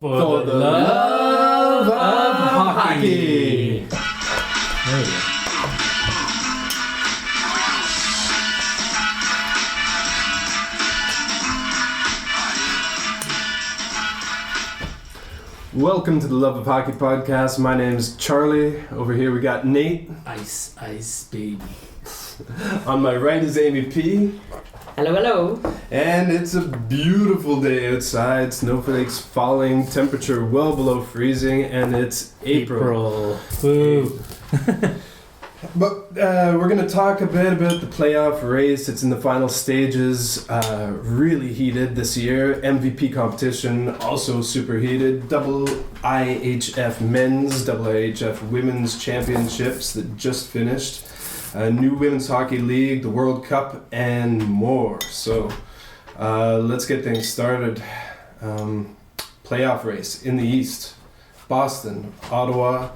For the love of hockey. There we go. Welcome to the Love of Hockey podcast. My name is Charlie. Over here we got Nate. Ice, baby. On my right is Amy P. Hello, hello. And it's a beautiful day outside. Snowflakes falling, temperature well below freezing, and it's April. Woo. But we're going to talk a bit about the playoff race. It's in the final stages. Really heated this year. MVP competition also super heated. Double IHF men's, double IHF women's championships that just finished. New Women's Hockey League, the World Cup, and more. So let's get things started. Playoff race in the East. Boston, Ottawa,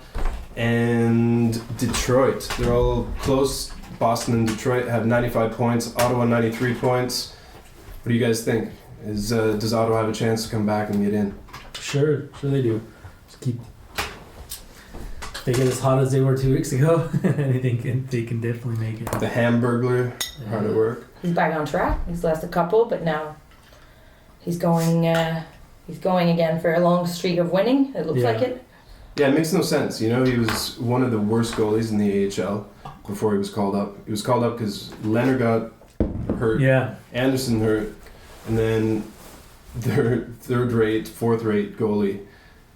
and Detroit. They're all close. Boston and Detroit have 95 points. Ottawa 93 points. What do you guys think? Does Ottawa have a chance to come back and get in? Sure they do. Just keep. They get as hot as they were 2 weeks ago. I think they can definitely make it. The Hamburglar, hard at work. He's back on track. He's lost a couple, but now he's going again for a long streak of winning. It looks like it. Yeah, it makes no sense. You know, he was one of the worst goalies in the AHL before he was called up. He was called up because Leonard got hurt. Yeah. Anderson hurt. And then their fourth-rate goalie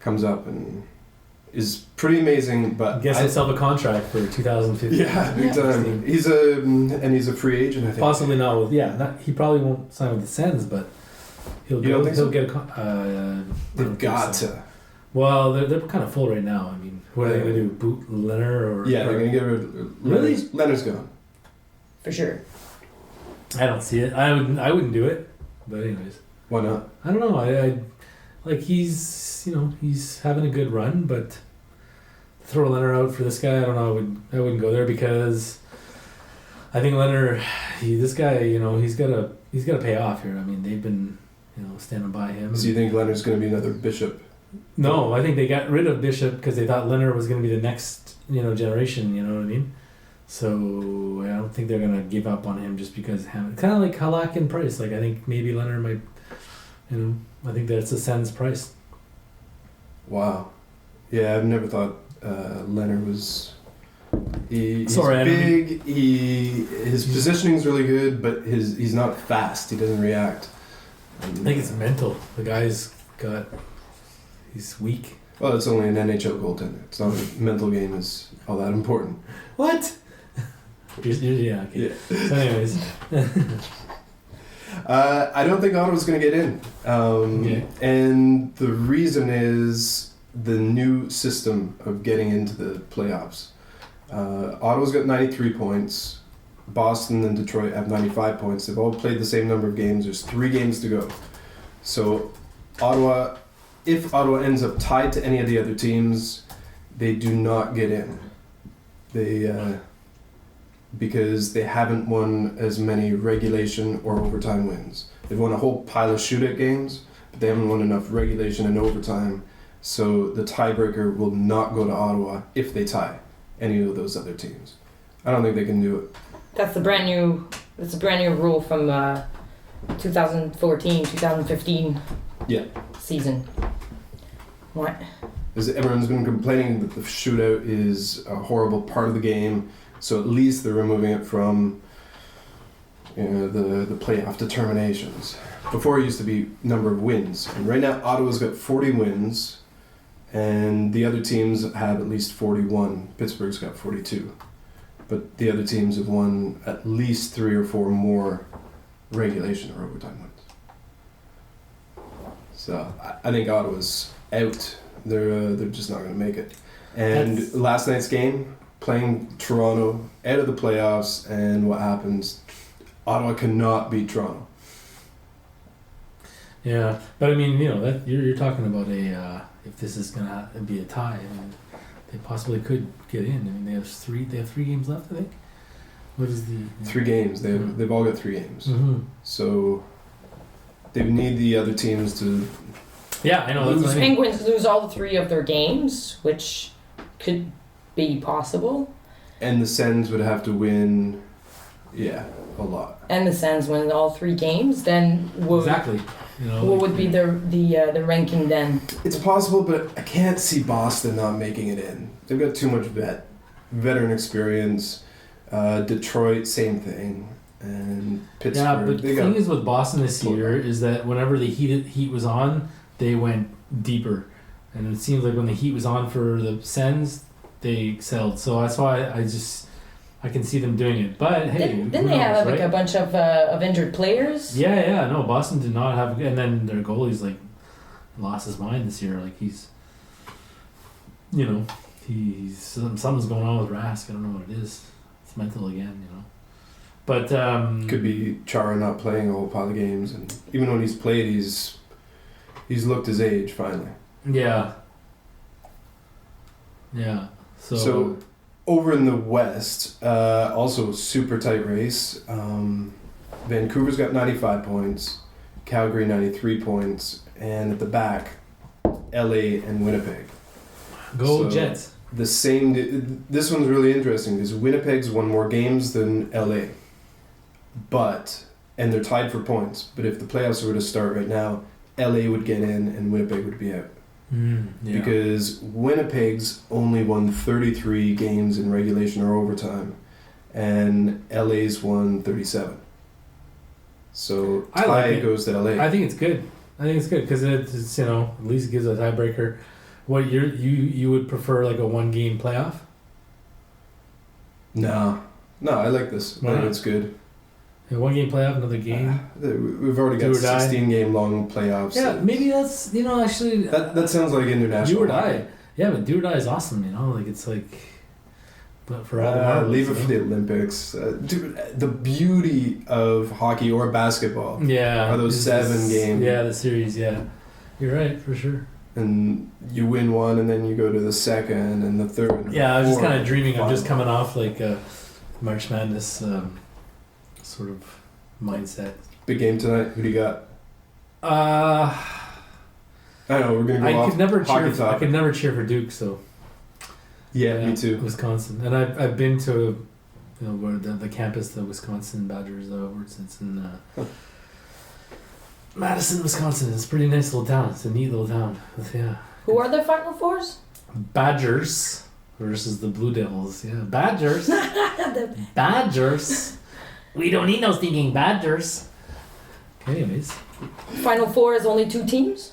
comes up and is pretty amazing. But Gets himself a contract for 2015. Yeah, big time. He's a free agent, I think. Possibly not with he probably won't sign with the Sens, but he'll get a They've got to. Well, they're kind of full right now. I mean, what are they going to do? Boot Leonard or? Yeah, they're going to get rid of Really? Leonard's gone. For sure. I don't see it. I wouldn't do it. But anyways, Why not? I don't know. I like he's having a good run, but throw Leonard out for this guy, I don't know. I wouldn't go there because I think Leonard, this guy, he's got to pay off here. I mean, they've been standing by him. So you think Leonard's going to be another Bishop? No, I think they got rid of Bishop because they thought Leonard was going to be the next, generation, you know what I mean? So I don't think they're going to give up on him just because kind of like Halak and Price. Like I think maybe Leonard might, I think that's a Sens price. Wow. Yeah, I've never thought Leonard was... He's Sorry, big, his positioning's really good, but he's not fast, he doesn't react. I think it's mental. The guy's he's weak. Well, it's only an NHL goaltender. It's not a mental game is all that important. What? Yeah, okay. Yeah. So anyways. I don't think Ottawa's going to get in. Okay. And the reason is the new system of getting into the playoffs. Ottawa's got 93 points. Boston and Detroit have 95 points. They've all played the same number of games. There's 3 games to go. So if Ottawa ends up tied to any of the other teams, they do not get in. Because they haven't won as many regulation or overtime wins. They've won a whole pile of shootout games, but they haven't won enough regulation and overtime. So the tiebreaker will not go to Ottawa if they tie any of those other teams. I don't think they can do it. That's a brand new rule from 2014, 2015 season. What? Because everyone's been complaining that the shootout is a horrible part of the game, so at least they're removing it from the playoff determinations. Before it used to be number of wins, and right now Ottawa's got 40 wins, and the other teams have at least 41. Pittsburgh's got 42, but the other teams have won at least 3 or 4 more regulation or overtime wins. So I think Ottawa's out. They're just not going to make it. And last night's game, playing Toronto out of the playoffs, and what happens? Ottawa cannot beat Toronto. Yeah, but I mean, that you're talking about if this is gonna be a tie, I mean, they possibly could get in. I mean, they have 3 games left, I think. What is the 3 games? They've all got 3 games. Mm-hmm. So they need the other teams to Yeah, I know. That's what I mean. Penguins lose all 3 of their games, which could be possible. And the Sens would have to win, a lot. And the Sens win all 3 games, then Exactly. what would be the ranking then? It's possible, but I can't see Boston not making it in. They've got too much veteran experience. Detroit, same thing. And Pittsburgh. Yeah, but the thing is with Boston this year is that whenever the heat was on, they went deeper. And it seems like when the heat was on for the Sens, they excelled. So that's why I can see them doing it. But hey, Didn't who they have knows, like right? a bunch of injured players? Yeah, no, Boston did not have, and then their goalie's like lost his mind this year. Like he's something's going on with Rask. I don't know what it is. It's mental again, But could be Chara not playing a whole pile of games, and even when he's played, he's looked his age finally. Yeah. So over in the West, also super tight race. Vancouver's got 95 points, Calgary 93 points, and at the back, LA and Winnipeg. Go So, Jets. The same. This one's really interesting because Winnipeg's won more games than LA, and they're tied for points. But if the playoffs were to start right now, LA would get in and Winnipeg would be out. Because Winnipeg's only won 33 games in regulation or overtime, and LA's won 37. So I tie like it. goes to LA. I think it's good. Because it's at least gives a tiebreaker. What you would prefer like a 1-game playoff? No, I like this. I Why think not? it's good. A 1-game playoff, another game. We've already Do got or die. 16-game long playoffs. Yeah, maybe that's actually That sounds like international. do or hockey. die. Yeah, but do or die is awesome. It's like, but for all the marbles, Leave it for the Olympics. Dude, the beauty of hockey or basketball Yeah. are those is 7 games. Yeah, the series. Yeah, you're right for sure. And you win one, and then you go to the second and the third. And Yeah, I was just fourth kind of dreaming of just final. coming off like a March Madness sort of mindset. Big game tonight. Who do you got? I I know we're gonna go off could never hockey cheer. I topic. could never cheer for Duke. So Yeah, me too. Wisconsin, and I've been to where the campus, the Wisconsin Badgers, it's in Madison, Wisconsin. It's a pretty nice little town. It's a neat little town. Yeah. Who are the Final Fours? Badgers versus the Blue Devils. Yeah, Badgers. Badgers. We don't need no stinking Badgers. Anyways. Final Four is only 2 teams?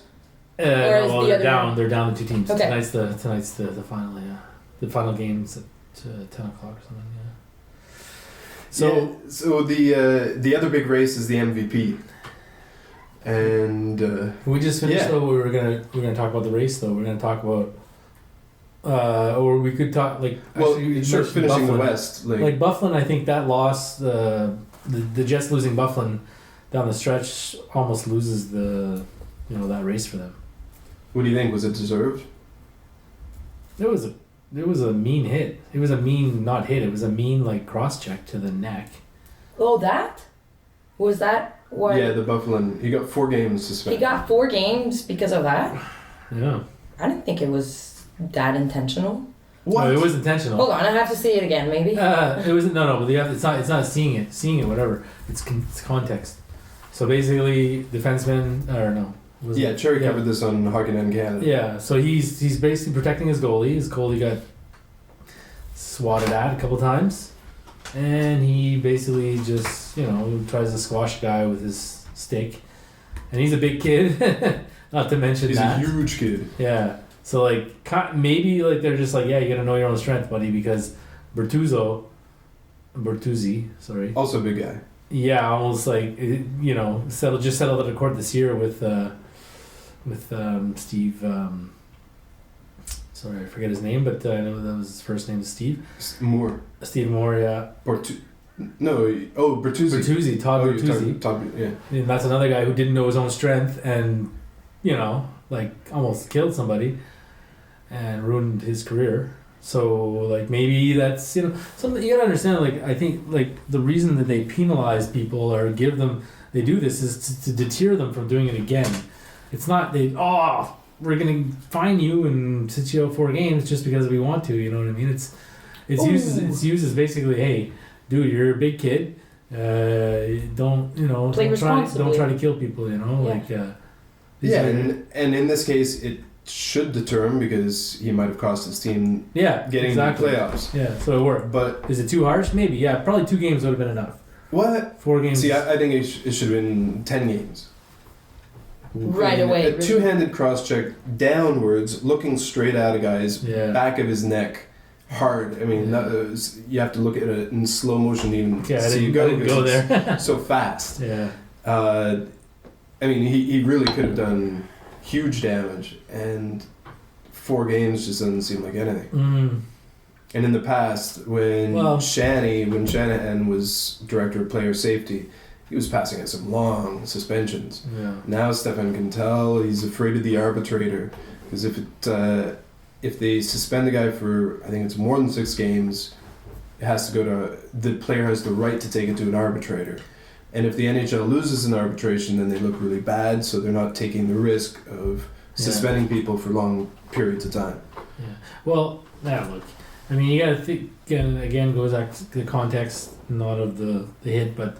Or is Well, the they're other down. They're down to 2 teams. Okay. Tonight's the final. Yeah, the final game's at 10 o'clock or something. Yeah. So the other big race is the MVP, and we just finished. Yeah. Though we're gonna talk about the race. Though we're gonna talk about. Or we could talk like. Actually, you sure, mentioned finishing the Bufflin. West, Like Bufflin, I think that loss, the Jets losing Bufflin down the stretch almost loses that race for them. what do you think? Was it deserved? It was a mean hit. It was a mean not hit. It was a mean like cross check to the neck. Oh, that? Was that what? Yeah, the Buffalo. He got 4 games He suspended. got 4 games because of that? Yeah. I didn't think it was that intentional. No, it was intentional. Hold on, I have to see it again, maybe. It was no, but it's not seeing it, whatever. It's context. So basically, defenseman or no. Yeah, Cherry covered this on Hockey Night in Canada. Yeah, so he's basically protecting his goalie. His goalie got swatted at a couple times, and he basically just tries to squash a guy with his stick, and he's a big kid. Not to mention He's that. a huge kid. Yeah. So maybe they're just like, yeah, you gotta know your own strength, buddy, because Bertuzzi, sorry. Also a big guy. Yeah, almost like settled at a court this year with Steve. Sorry, I forget his name, but I know that was his first name is Steve. Moore. Steve Moore, yeah. Bertuzzi. Bertuzzi, Todd Oh, Bertuzzi. yeah. And that's another guy who didn't know his own strength and, almost killed somebody and ruined his career. So, maybe that's, something you gotta understand. I think, the reason that they penalize people or they do this is to deter them from doing it again. it's not we're gonna fine you and sit you out 4 games just because we want to. You know what I mean? It's used as basically, hey, dude, you're a big kid. Don't Play don't try to kill people. You know, and in this case, it should deter him because he might have cost his team getting exactly. to the playoffs. Yeah, so it worked. But is it too harsh? Maybe. Yeah, probably 2 games would have been enough. What? 4 games. See, I think it should have been 10 games. Right away. A two-handed cross-check downwards, looking straight at a guy's back of his neck, hard. I mean, you have to look at it in slow motion even. Yeah, I didn't go there. So fast. Yeah. I mean, he really could have done huge damage, and 4 games just doesn't seem like anything. Mm. And in the past, when Shanahan was director of player safety, he was passing at some long suspensions. Yeah. Now Stefan can tell he's afraid of the arbitrator, because if they suspend a guy for, I think it's more than 6 games, it has to go to, the player has the right to take it to an arbitrator. And if the NHL loses an arbitration, then they look really bad, so they're not taking the risk of suspending people for long periods of time. Yeah. Well, look, I mean, you got to think, again, goes back to the context, not of the hit, but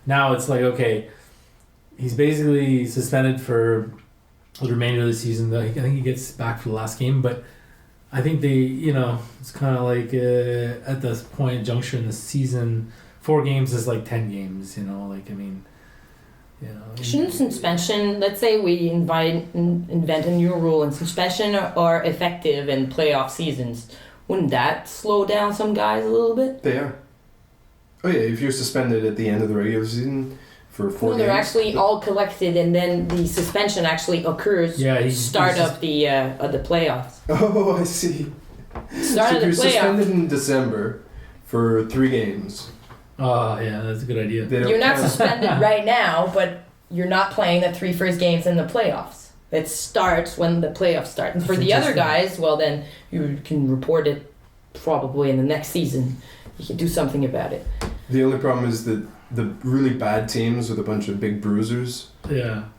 now it's like, okay, he's basically suspended for the remainder of the season. I think he gets back for the last game, but I think it's kind of like at this point, juncture in the season, 4 games is like 10 games, Shouldn't suspension, let's say we invent a new rule and suspension are effective in playoff seasons, wouldn't that slow down some guys a little bit? They are. Oh yeah, if you're suspended at the end of the regular season for 4 games. They're actually all collected, and then the suspension actually occurs. Start of the playoffs. Oh, I see. Start of the playoffs. If you're suspended playoffs. in December for 3 games. Oh yeah, that's a good idea. You're not suspended right now, but you're not playing the 3 first games in the playoffs. It starts when the playoffs start. And for the other guys, well then you can report it probably in the next season. You can do something about it. The only problem is that the really bad teams with a bunch of big bruisers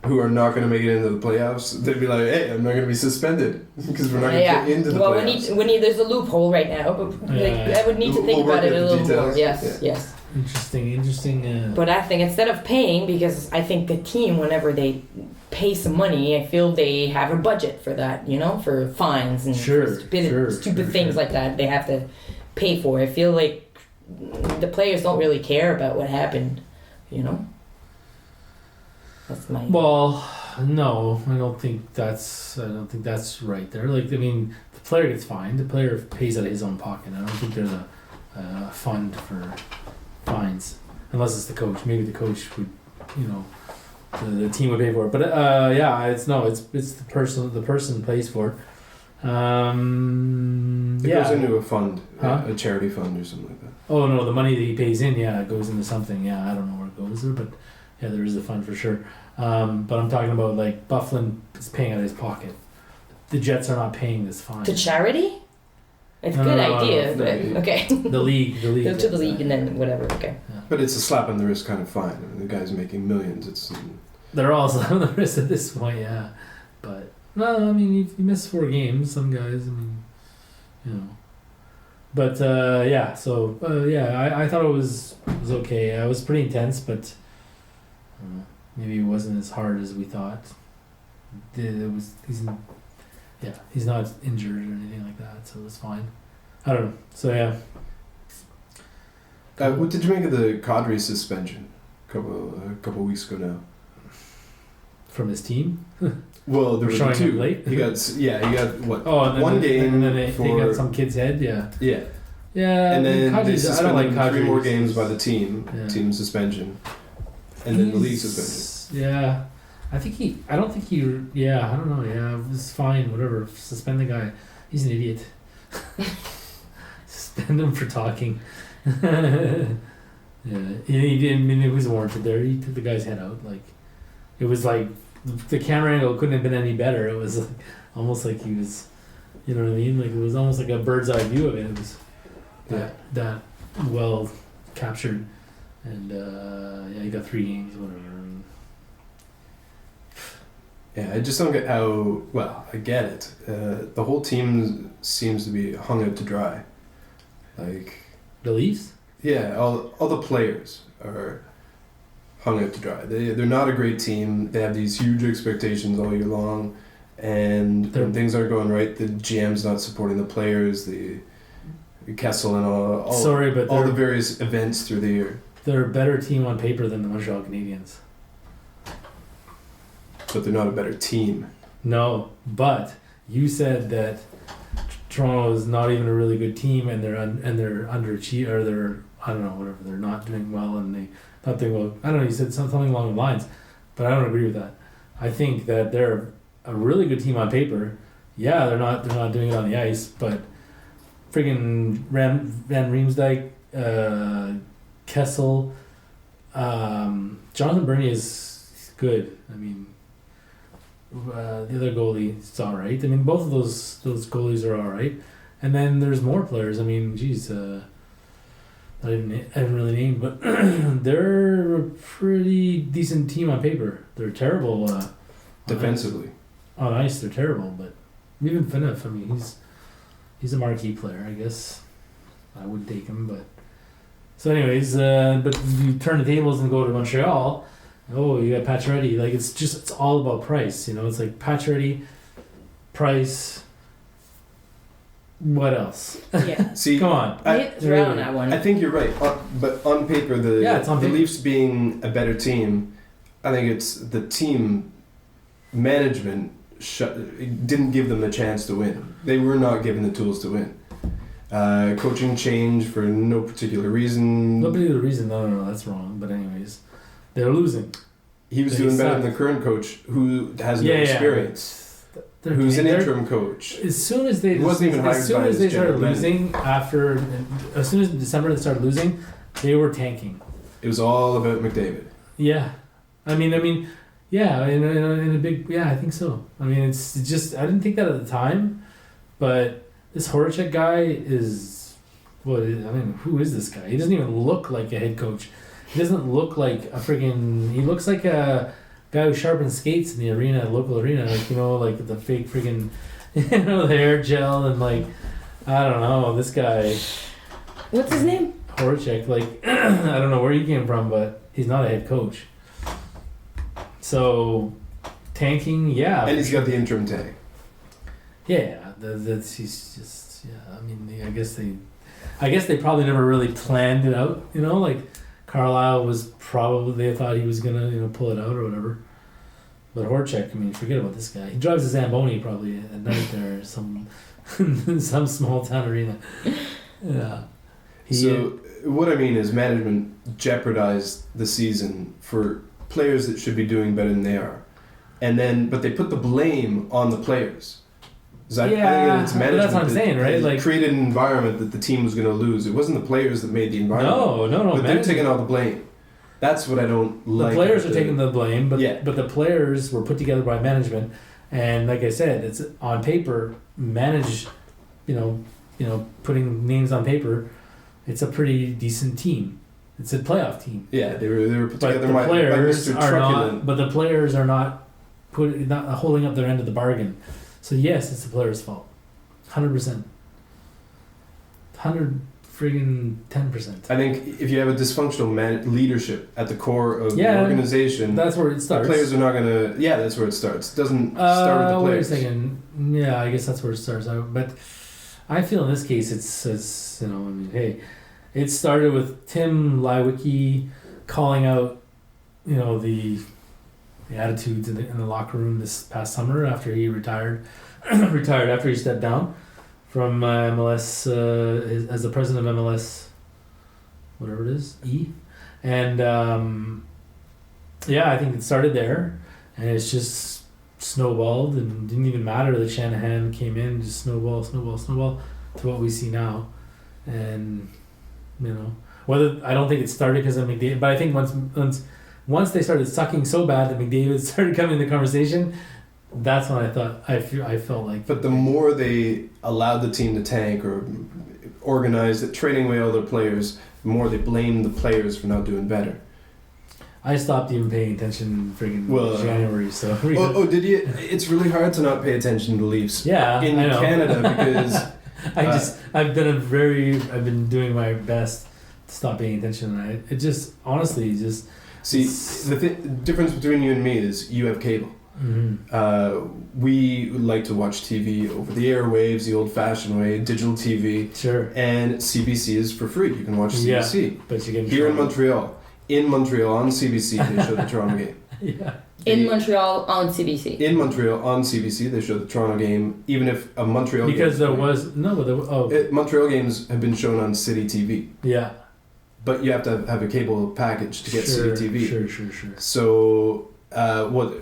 who are not going to make it into the playoffs, they'd be like, hey, I'm not going to be suspended because we're not going to get into the playoffs. We need, there's a loophole right now, but I would need to think about it a little more. Yes. Interesting. But I think instead of paying, because I think the team, whenever they pay some money, I feel they have a budget for that, for fines and stupid things like that they have to pay for. I feel like the players don't really care about what happened, That's my. Well, no, I don't think that's right there. Like, I mean, the player gets fined. The player pays out of his own pocket. I don't think there's a fund for fines, unless it's the coach. Maybe the coach would, the team would pay for it. But it's the person. The person pays for it. It goes into a fund, a charity fund or something like that. Oh no, the money that he pays in, it goes into something. I don't know where it goes there, but there is a fund for sure. But I'm talking about like Bufflin is paying out of his pocket. The Jets are not paying this fine. To charity? It's a good idea, but okay. The league. Go to the league and then whatever. Okay. Yeah. But it's a slap on the wrist kind of fine. I mean, the guy's making millions. They're all slap on the wrist at this point, But no, I mean, you miss 4 games. Some guys, But I thought it was okay. It was pretty intense, but maybe it wasn't as hard as we thought. He's not injured or anything like that, so it was fine. I don't know. So what did you make of the Kadri suspension a couple weeks ago now? From his team? Well, there were 2. Late? He got what? Oh, and then 1 game, and then they got some kid's head. Yeah. And then Kadri's, they suspended I don't like 3 more Kadri's. games by the team suspension, and then the league suspension. Yeah, I don't know. Yeah, it was fine. Whatever. Suspend the guy. He's an idiot. Suspend him for talking. He didn't. I mean, it was warranted there. He took the guy's head out. Like, it was like the camera angle couldn't have been any better. It was like, almost like he was, you know what I mean? Like, it was almost like a bird's eye view of it. It was that well captured, and he got 3 games, whatever. Yeah, I just don't get how. Well, I get it. The whole team seems to be hung out to dry. Like The Leafs? yeah, all the players are hung out to dry. They're not a great team. They have these huge expectations all year long, and when things aren't going right, the GM's not supporting the players. The Kessel and all Sorry, but all the various events through the year. they're a better team on paper than the Montreal Canadiens. But they're not a better team. No, but you said that Toronto is not even a really good team, and they're underachieved, or they're, I don't know, whatever, they're not doing well, and they not doing well. I don't know. You said something along the lines, but I don't agree with that. I think that they're a really good team on paper. Yeah, they're not doing it on the ice, but friggin' Van Riemsdyk, Kessel, Jonathan Bernier is good. I mean, the other goalie is all right. I mean, both of those goalies are all right. And then there's more players. I mean, geez, I haven't really named, but they're a pretty decent team on paper. They're terrible Defensively. on ice. They're terrible, but even Phaneuf, I mean, he's a marquee player, I guess. I would take him, but so anyways, but you turn the tables and go to Montreal. Oh, you got Pacioretty. Like it's all about price, you know. It's like Pacioretty, price. What else? Yeah. See, Come on. You're out on that one. I think you're right, but on paper, it's on the paper. Leafs being a better team, I think it's the team management didn't give them the chance to win. They were not given the tools to win. Coaching change for no particular reason. No particular reason. No, that's wrong. But anyways, they're losing. He was doing better than the current coach, who has no experience. Who's an interim coach? As soon as they wasn't even hired by his started general losing as soon as in December they started losing, they were tanking. It was all about McDavid. Yeah, I mean, yeah, in a big, yeah, I think so. I mean, it's just I didn't think that at the time, but this Horacek guy is what? I mean, who is this guy? He doesn't even look like a head coach. He doesn't look like a friggin'. He looks like a guy who sharpens skates in the arena, local arena, like, you know, like the fake friggin', you know, the hair gel and like, I don't know, this guy. What's his name? Horacek, like, I don't know where he came from, but he's not a head coach. So, tanking, yeah. And he's got the interim tag. Yeah, he's just, yeah, I mean, I guess they probably never really planned it out, you know, like, Carlisle was probably, they thought he was gonna, you know, pull it out or whatever. But Horacek, I mean, forget about this guy. He drives a Zamboni probably at night there, some small town arena. Yeah. So what I mean is management jeopardized the season for players that should be doing better than they are, but they put the blame on the players. I think it's management that's what I'm saying, right? Like, created an environment that the team was going to lose. It wasn't the players that made the environment. No. But they're taking all the blame. That's what I don't like. The players are taking the blame, but yeah. but the players were put together by management, and like I said, it's on paper. Manage, you know, putting names on paper. It's a pretty decent team. It's a playoff team. Yeah, they were put together by Mr. are Truculent. not. But the players are not holding up their end of the bargain. So yes, it's the players' fault, 100%, 110%. I think if you have a dysfunctional leadership at the core of the organization, that's where it starts. The players are not gonna. Yeah, that's where it starts. It doesn't start with the players. Wait a second. Yeah, I guess that's where it starts. But I feel in this case, it's you know, I mean, hey, it started with Tim Leiweke calling out, you know, the attitudes in the locker room this past summer after he retired after he stepped down from MLS as the president of MLS, whatever it is, and I think it started there, and it's just snowballed, and didn't even matter that Shanahan came in, just snowball to what we see now, and you know, whether I don't think it started because of McDavid, but I think once they started sucking so bad that McDavid started coming in the conversation, that's when I felt like. But the more they allowed the team to tank or organized it, trading away all their players, the more they blamed the players for not doing better. I stopped even paying attention friggin' January. So did you? It's really hard to not pay attention to the Leafs. Yeah, in I know. Canada because I've been doing my best to stop paying attention. And it just honestly just see the difference between you and me is you have cable. Mm-hmm. We like to watch TV over the airwaves, the old-fashioned way, digital TV. Sure. And CBC is for free. You can watch CBC. Yeah, but you get here in Montreal. In Montreal on CBC, they show the Toronto game. Yeah. In Montreal on CBC. In Montreal on CBC, they show the Toronto game, even if a Montreal because game. There was Montreal games have been shown on City TV. Yeah. But you have to have a cable package to get City TV. Sure. So what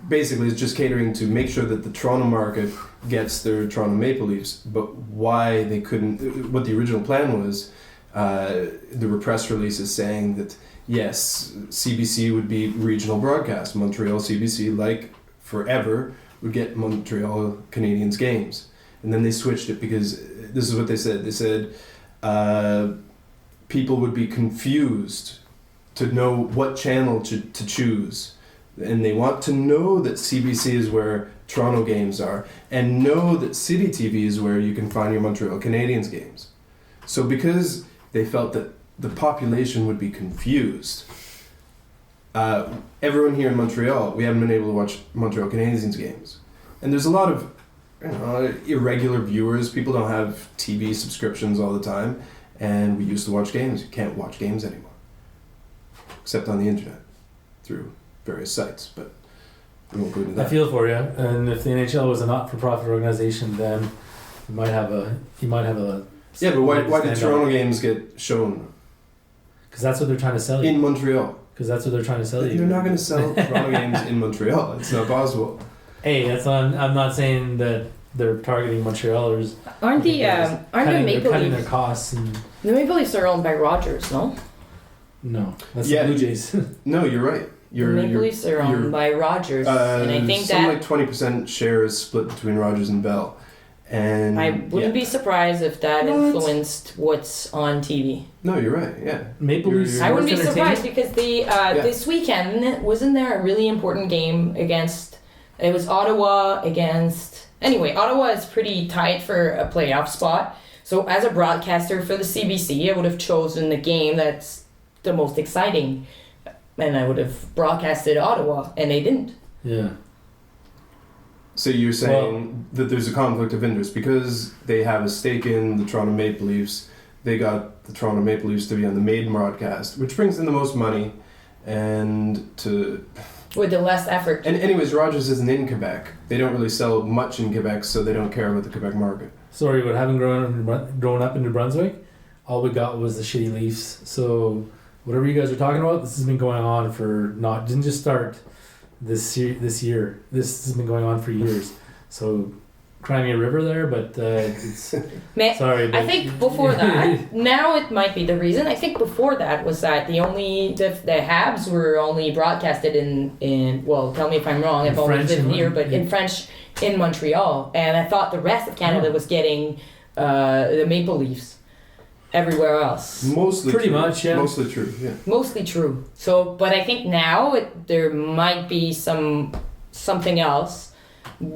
basically is just catering to make sure that the Toronto market gets their Toronto Maple Leafs. But why they couldn't? What the original plan was, there were press releases saying that. Yes, CBC would be regional broadcast. Montreal CBC, like forever, would get Montreal Canadiens games. And then they switched it because this is what they said. They said people would be confused to know what channel to choose. And they want to know that CBC is where Toronto games are and know that City TV is where you can find your Montreal Canadiens games. So because they felt that the population would be confused. Everyone here in Montreal, we haven't been able to watch Montreal Canadiens games. And there's a lot of irregular viewers. People don't have TV subscriptions all the time. And we used to watch games. You can't watch games anymore. Except on the internet. Through various sites. But we won't go into that. I feel for you. And if the NHL was a not-for-profit organization, then you might have a... Yeah, but why did Toronto games get shown? Because that's what they're trying to sell you. In Montreal. Because that's what they're trying to sell you. They're not going to sell Toronto games in Montreal. It's not possible. Hey, I'm not saying that they're targeting Montrealers. Aren't the Maple cutting Leafs? Their costs and the Maple Leafs are owned by Rogers, no? No, that's the Blue Jays. No, you're right. The Maple Leafs are owned by Rogers, and I think that like 20% share is split between Rogers and Bell. And I wouldn't be surprised if that influenced what's on TV. No, you're right. Yeah, Maple Leafs. I wouldn't be surprised because this weekend wasn't there a really important game against. It was Ottawa against. Anyway, Ottawa is pretty tight for a playoff spot. So as a broadcaster for the CBC, I would have chosen the game that's the most exciting, and I would have broadcasted Ottawa, and they didn't. Yeah. So you're saying that there's a conflict of interest because they have a stake in the Toronto Maple Leafs. They got the Toronto Maple Leafs to be on the main broadcast, which brings in the most money, and to with the less effort. And anyways, Rogers isn't in Quebec. They don't really sell much in Quebec, so they don't care about the Quebec market. Sorry, but having grown up in New Brunswick, all we got was the shitty Leafs. So whatever you guys are talking about, this has been going on didn't just start this year. This has been going on for years. So Crimea River there, but it's sorry. But, I think before that, now it might be the reason. I think before that was that the Habs were only broadcasted in well, tell me if I'm wrong. I've only lived here, but in French in Montreal, and I thought the rest of Canada was getting the Maple Leafs everywhere else. Mostly pretty true. much, yeah. Mostly true, yeah. Mostly true. So, but I think now there might be something else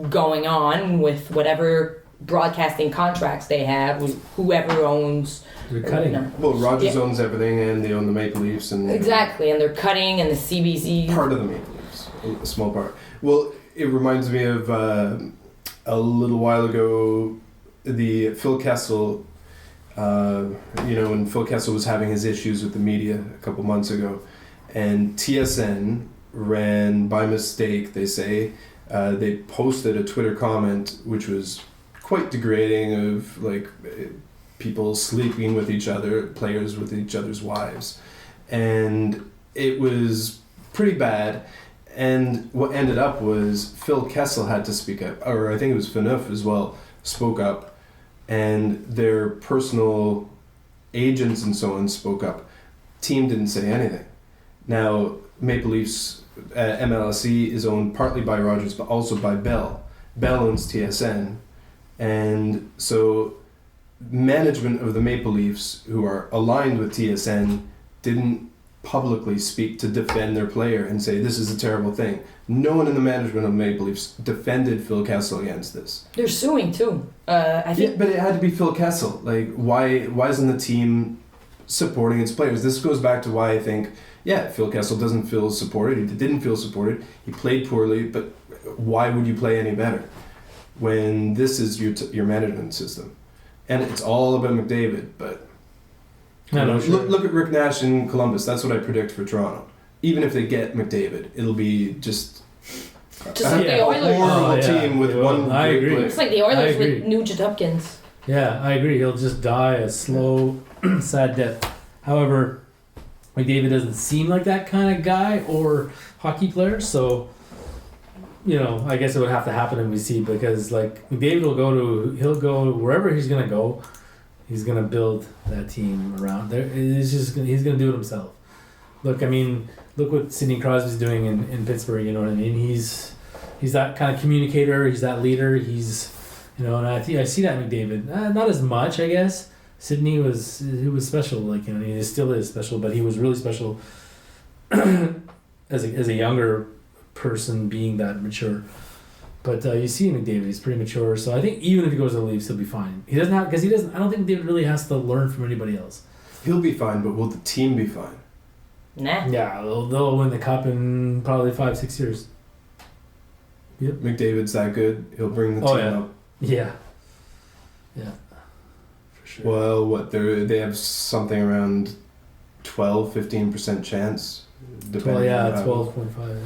going on with whatever broadcasting contracts they have with whoever owns. They're cutting. Well, Rogers owns everything, and they own the Maple Leafs, and exactly, and they're cutting, and the CBC part of the Maple Leafs, a small part. Well, it reminds me of a little while ago, the Phil Kessel. When Phil Kessel was having his issues with the media a couple months ago, and TSN ran by mistake. They say. They posted a Twitter comment which was quite degrading of like people sleeping with each other, players with each other's wives, and it was pretty bad. And what ended up was Phil Kessel had to speak up, or I think it was Phaneuf as well, spoke up, and their personal agents and so on spoke up. Team didn't say anything. Now Maple Leafs. MLSE is owned partly by Rogers but also by Bell. Bell owns TSN, and so management of the Maple Leafs, who are aligned with TSN, didn't publicly speak to defend their player and say this is a terrible thing. No one in the management of Maple Leafs defended Phil Kessel against this. They're suing too. I think. Yeah, but it had to be Phil Kessel. Like, why isn't the team supporting its players? This goes back to why I think, Phil Kessel doesn't feel supported. He didn't feel supported. He played poorly, but why would you play any better when this is your management system? And it's all about McDavid, but look at Rick Nash in Columbus. That's what I predict for Toronto. Even if they get McDavid, it'll be just like the Oilers. A horrible team with one I great agree. player. It's like the Oilers with Nugent Hopkins. Yeah, I agree. He'll just die a slow, sad death. However, McDavid doesn't seem like that kind of guy or hockey player, so I guess it would have to happen in BC because like McDavid he'll go wherever he's gonna go. He's gonna build that team around there. He's gonna do it himself. Look what Sidney Crosby's doing in Pittsburgh. You know what I mean? He's that kind of communicator. He's that leader. He's and I see that in McDavid. Not as much, I guess. Sidney was special. Like he still is special, but he was really special as a younger person, being that mature. But you see McDavid, he's pretty mature. So I think even if he goes to the Leafs, he'll be fine. He doesn't. I don't think David really has to learn from anybody else. He'll be fine, but will the team be fine? Nah. Yeah, they'll win the cup in probably 5-6 years. Yep. McDavid's that good. He'll bring the team up. Yeah. Yeah. For sure. Well, they have something around 12-15% chance. 12.5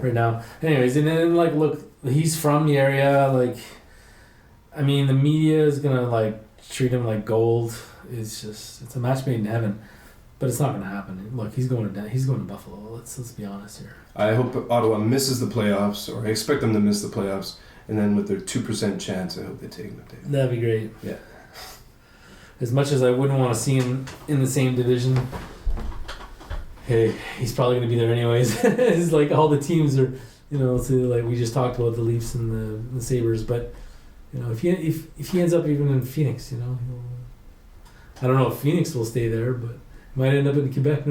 right now. Anyways, and then look, he's from the area. The media is gonna treat him like gold. It's a match made in heaven, but it's not gonna happen. Look, he's going to Buffalo. Let's be honest here. I hope Ottawa misses the playoffs, or I expect them to miss the playoffs, and then with their 2% chance, I hope they take McDavid. That'd be great. Yeah. As much as I wouldn't want to see him in the same division, hey, he's probably going to be there anyways. It's like all the teams are, we just talked about the Leafs and the Sabres, but if he ends up even in Phoenix, I don't know if Phoenix will stay there, but he might end up in Quebec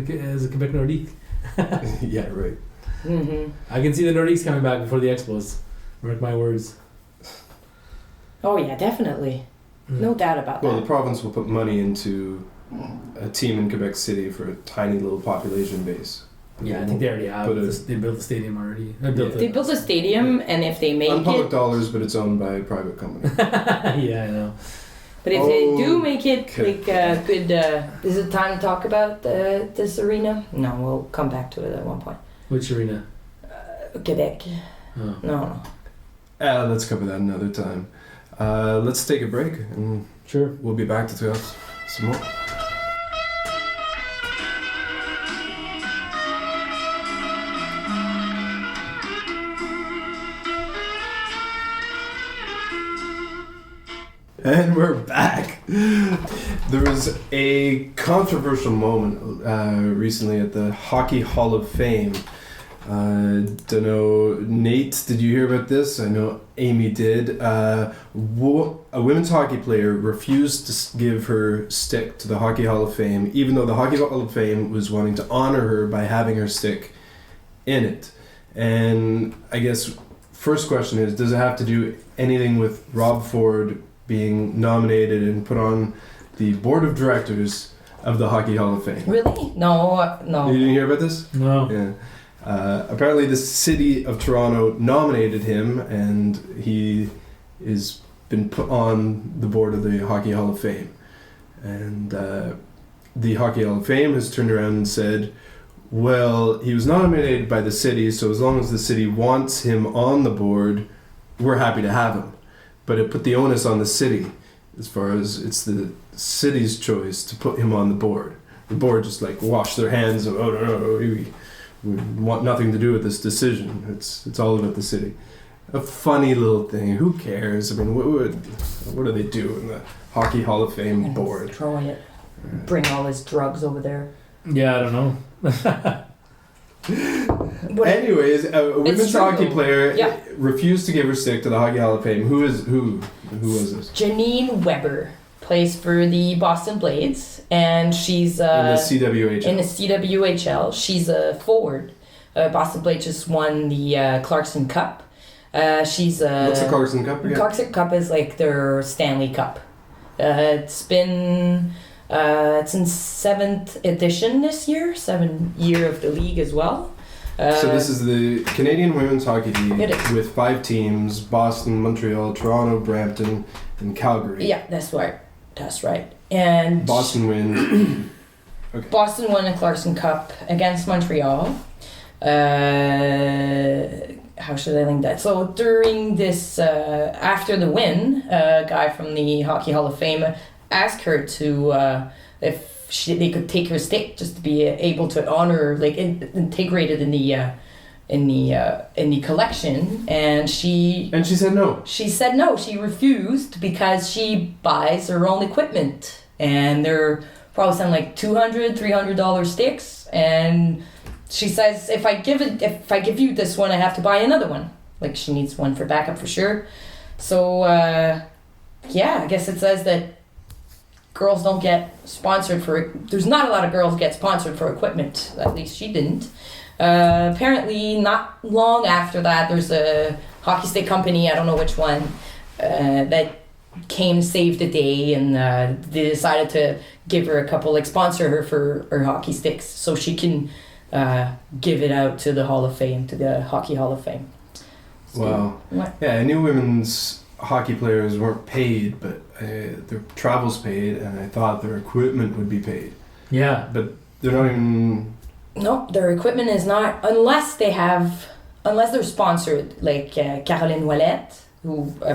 as a Quebec Nordique. Yeah, right. Mm-hmm. I can see the Nordiques coming back before the Expos. Mark my words. Oh yeah, definitely. No doubt about that. Well, the province will put money into a team in Quebec City for a tiny little population base. Yeah, I think they already have. They built the stadium already. They built a stadium, and if they make on public it... dollars, but it's owned by a private company. Yeah, I know. But if they do make it, good... is it time to talk about this arena? No, we'll come back to it at one point. Which arena? Quebec. Oh. No. Let's cover that another time. Let's take a break, and sure, we'll be back to talk some more. And we're back. There was a controversial moment recently at the Hockey Hall of Fame. Don't know, Nate, did you hear about this? I know Amy did. A women's hockey player refused to give her stick to the Hockey Hall of Fame, even though the Hockey Hall of Fame was wanting to honor her by having her stick in it. And I guess first question is, does it have to do anything with Rob Ford being nominated and put on the board of directors of the Hockey Hall of Fame? Really? No. You didn't hear about this? No. Yeah. Apparently the city of Toronto nominated him, and he is been put on the board of the Hockey Hall of Fame. And the Hockey Hall of Fame has turned around and said, well, he was nominated by the city, so as long as the city wants him on the board, we're happy to have him. But it put the onus on the city, as far as it's the city's choice to put him on the board. The board just washed their hands of, oh no, we want nothing to do with this decision. It's all about the city. A funny little thing. Who cares? I mean, what do they do in the Hockey Hall of Fame board? Destroy it. Bring all his drugs over there. Yeah, I don't know. Anyways, a women's hockey player Yeah. refused to give her stick to the Hockey Hall of Fame. Who was this? Janine Weber plays for the Boston Blades, and she's in the CWHL. In the CWHL, she's a forward. Boston Blades just won the Clarkson Cup. She's What's the Clarkson Cup again? Clarkson Cup is like their Stanley Cup. It's in 7th edition this year, 7th year of the league as well. So this is the Canadian Women's Hockey League with 5 teams: Boston, Montreal, Toronto, Brampton, and Calgary. Yeah, that's right. That's right. And Boston wins. Okay. Boston won the Clarkson Cup against Montreal. How should I link that? So during this, after the win, a guy from the Hockey Hall of Fame asked her to if they could take her stick just to be able to honor, like integrated in the collection, and she said no. She said no. She refused because she buys her own equipment, and they're probably something like $200-$300 sticks, and she says if I give you this one, I have to buy another one. Like she needs one for backup for sure. So yeah, I guess it says that girls don't get sponsored for. There's not a lot of girls get sponsored for equipment. At least she didn't. Apparently, not long after that, there's a hockey stick company. I don't know which one that came save the day, and they decided to give her a couple, like sponsor her for her hockey sticks, so she can give it out to the Hall of Fame, to the Hockey Hall of Fame. So, wow. What? Yeah, I knew women's hockey players weren't paid, but their travel's paid, and I thought their equipment would be paid. Yeah. But they're not even... No, their equipment is not, unless they're sponsored, like Caroline Ouellette, who I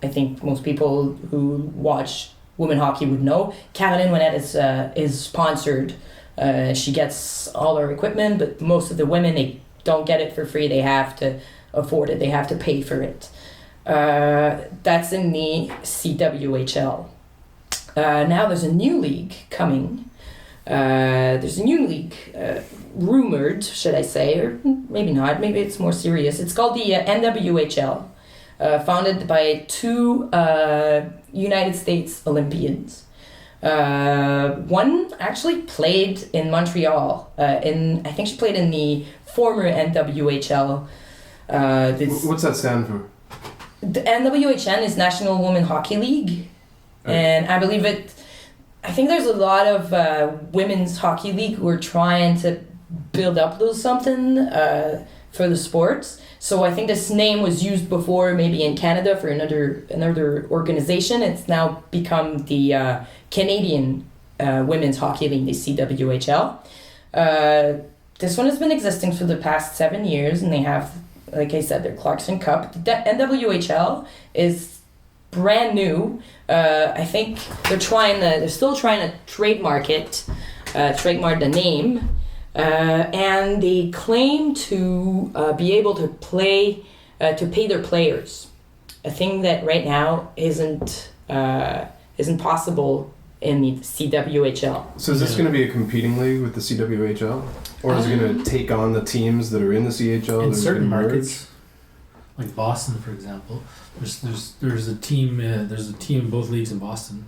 think most people who watch women hockey would know. Caroline Ouellette is sponsored. She gets all her equipment, but most of the women, they don't get it for free. They have to afford it. They have to pay for it. That's in the CWHL. Now there's a new league coming. There's a new league, rumored, should I say, or maybe not, maybe it's more serious. It's called the NWHL, founded by 2 United States Olympians. One actually played in Montreal, I think she played in the former NWHL. What's that stand for? The NWHL is National Women Hockey League, and I think there's a lot of women's hockey league who are trying to build up something for the sports. So I think this name was used before, maybe in Canada for another organization. It's now become the Canadian Women's Hockey League, the CWHL. This one has been existing for the past 7 years, and they have, like I said, their Clarkson Cup. The NWHL is brand new. I think they're still trying to trademark the name, and they claim to be able to pay their players, a thing that right now isn't possible in the CWHL. So is this going to be a competing league with the CWHL, or is it going to take on the teams that are in the CHL? In certain markets, like Boston, for example, there's a team in both leagues in Boston,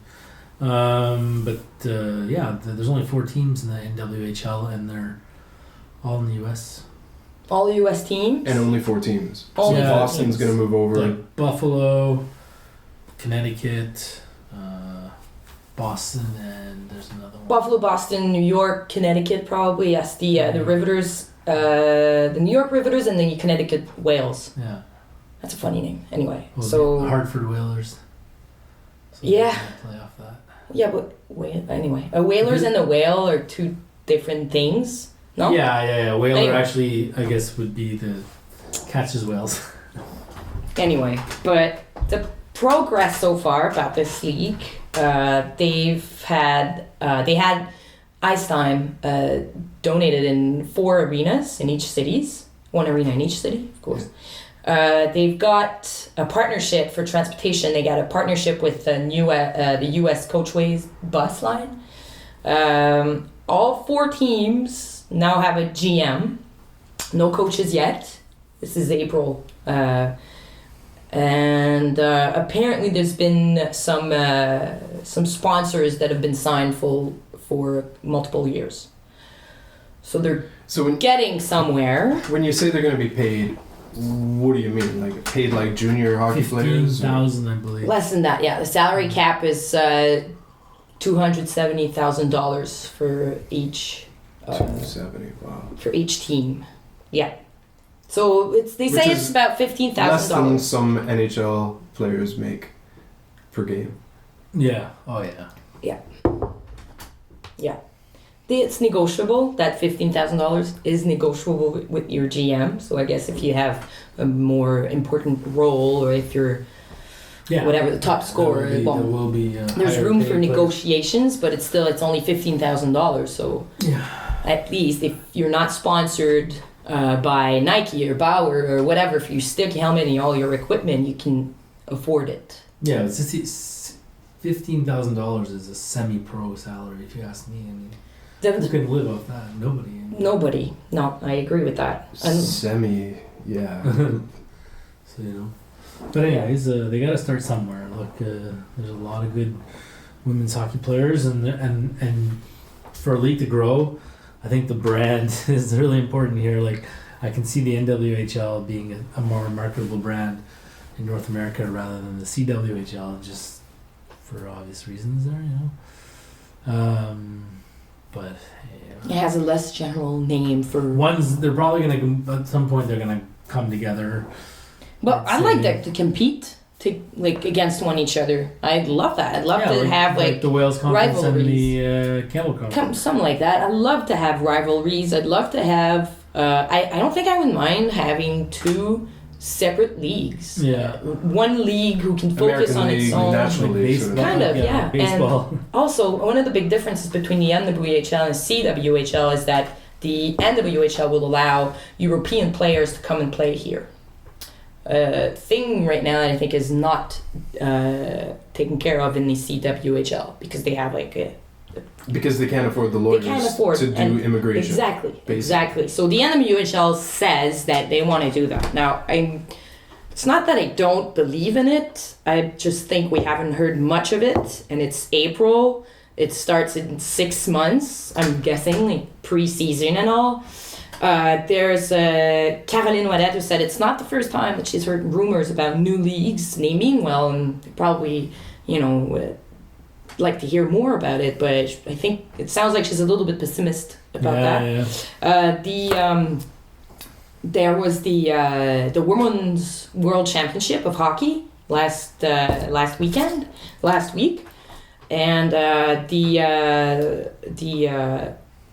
but there's only 4 teams in the NWHL, and they're all in the U.S. All the U.S. teams? And only 4 teams. Only so Boston's going to move over. Like Buffalo, Connecticut, Boston, and there's another one. Buffalo, Boston, New York, Connecticut, probably. Yes, the Riveters, the New York Riveters, and the Connecticut Whales. Yeah. That's a funny name. Anyway, well, so the Hartford Whalers. So yeah. Play off that. Yeah, but anyway, a Whalers and a whale are 2 different things. No. Yeah. Whaler actually, I guess, would be the catches whales. Anyway, but the progress so far about this league, they had ice time donated in 4 arenas in each cities. 1 arena in each city, of course. They've got a partnership for transportation. They got a partnership with the U.S. Coachways bus line. All 4 teams now have a GM. No coaches yet. This is April. And apparently there's been some sponsors that have been signed for multiple years. So they're getting somewhere. When you say they're going to be paid, what do you mean? Like paid like junior hockey players? 15,000, I believe. Less than that, yeah. The salary cap is $270,000 for each. 270. Wow. For each team, yeah. So they say it's about $15,000. Less than some NHL players make per game. Yeah. Oh yeah. Yeah. Yeah. It's negotiable. That $15,000 is negotiable with your GM. So I guess if you have a more important role, or if you're whatever the top scorer, there will be there's room for negotiations, but it's only $15,000. So at least if you're not sponsored by Nike or Bauer or whatever, for your stick, helmet, and all your equipment, you can afford it. Yeah, it's just $15,000 is a semi-pro salary, if you ask me. I mean, who can live off that? Nobody. Nobody. No, I agree with that. Semi, yeah. So but anyways, they got to start somewhere. Look, there's a lot of good women's hockey players, and for a league to grow, I think the brand is really important here. Like, I can see the NWHL being a more marketable brand in North America rather than the CWHL, just for obvious reasons there, But it has a less general name for ones. They're probably gonna at some point they're gonna come together. But I'd like that to compete against each other. I'd love that. I'd love to have like the Wales Conference rivalries. And the Campbell Conference. Something like that. I'd love to have rivalries. I'd love to have. I don't think I would mind having two separate leagues. Yeah. One league who can focus American on League, its own. National League, baseball. Kind of, yeah. Baseball. And also, one of the big differences between the NWHL and CWHL is that the NWHL will allow European players to come and play here. Thing right now that I think is not taken care of in the CWHL because they have because they can't afford the lawyers to do immigration. Exactly. So the NWHL says that they want to do that. Now, it's not that I don't believe in it. I just think we haven't heard much of it, and it's April. It starts in 6 months, I'm guessing, like pre-season and all. There's Caroline Ouellet who said it's not the first time that she's heard rumors about new leagues naming well, and probably, like to hear more about it, but I think it sounds like she's a little bit pessimist about that. Yeah. There was the Women's World Championship of Hockey last week, and the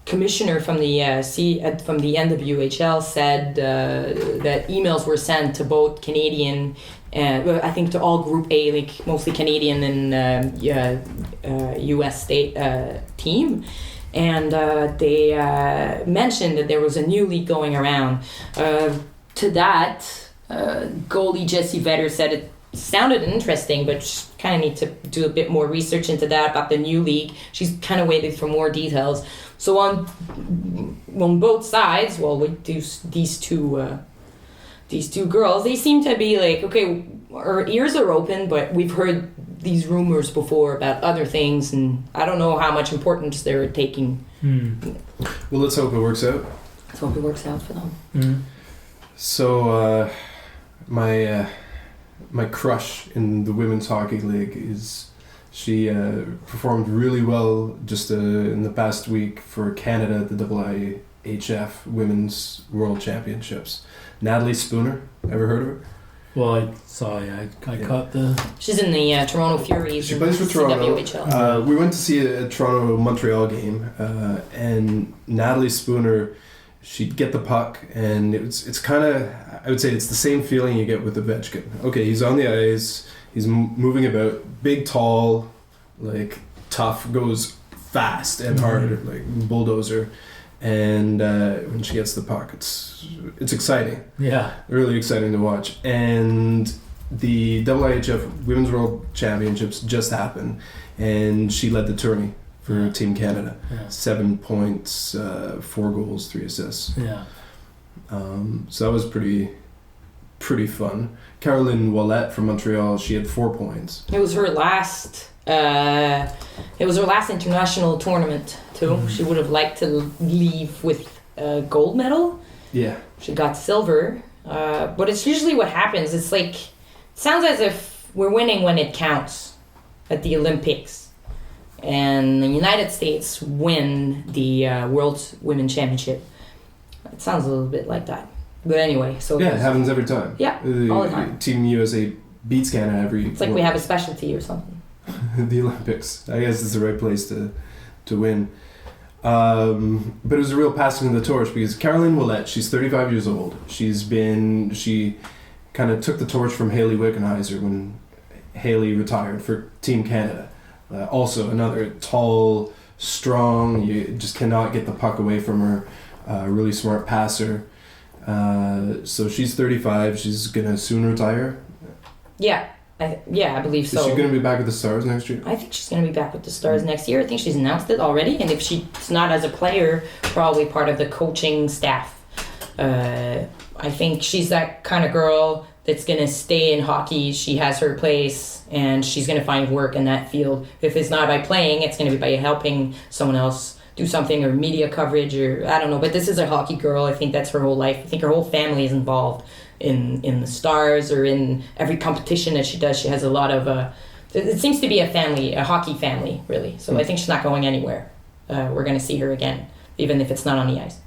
commissioner from the NWHL said that emails were sent to both Canadian, I think to all Group A, like mostly Canadian and U.S. state team, and they mentioned that there was a new league going around. To that, goalie Jessie Vedder said it sounded interesting, but she kind of need to do a bit more research into that about the new league. She's kind of waiting for more details. So on both sides, with these two girls, they seem to be like, okay, our ears are open, but we've heard these rumors before about other things, and I don't know how much importance they're taking. Well, let's hope it works out. Let's hope it works out for them. So, my crush in the Women's Hockey League is she performed really well just in the past week for Canada at the IIHF Women's World Championships. Natalie Spooner, ever heard of her? Well, I saw. I caught the. She's in the Toronto Furies. She plays for Toronto. CWHL. We went to see a Toronto-Montreal game, and Natalie Spooner, she'd get the puck, and it's kind of, I would say it's the same feeling you get with Ovechkin. Okay, he's on the ice, he's moving about, big, tall, like tough, goes fast and hard, like bulldozer. And when she gets the puck, it's exciting. Yeah, really exciting to watch. And the IIHF Women's World Championships just happened, and she led the tourney for Team Canada. 7 points, 4 goals, 3 assists. So that was pretty pretty fun. Caroline Ouellette from Montreal, she had 4 points. It was her last. It was her last international tournament too. Mm-hmm. She would have liked to leave with a gold medal. Yeah. She got silver. But it's usually what happens. It's like, it sounds as if we're winning when it counts at the Olympics. And the United States win the World Women's Championship. It sounds a little bit like that. But anyway, so... Yeah, it happens every time. Yeah, all the time. Team USA beats Canada every... It's like we have a specialty or something. The Olympics. I guess it's the right place to win. But it was a real passing of the torch because Caroline Ouellette, she's 35 years old. She kind of took the torch from Hayley Wickenheiser when Hayley retired for Team Canada. Also another tall, strong, you just cannot get the puck away from her, really smart passer. So she's 35, she's going to soon retire. Yeah. I believe so. Is she going to be back with the Stars next year? I think she's going to be back with the Stars next year. I think she's announced it already. And if she's not as a player, probably part of the coaching staff. I think she's that kind of girl that's going to stay in hockey. She has her place and she's going to find work in that field. If it's not by playing, it's going to be by helping someone else do something or media coverage or I don't know. But this is a hockey girl. I think that's her whole life. I think her whole family is involved in the Stars or in every competition that she does. She has a lot of it seems to be a hockey family really. So I think she's not going anywhere. We're going to see her again, even if it's not on the ice.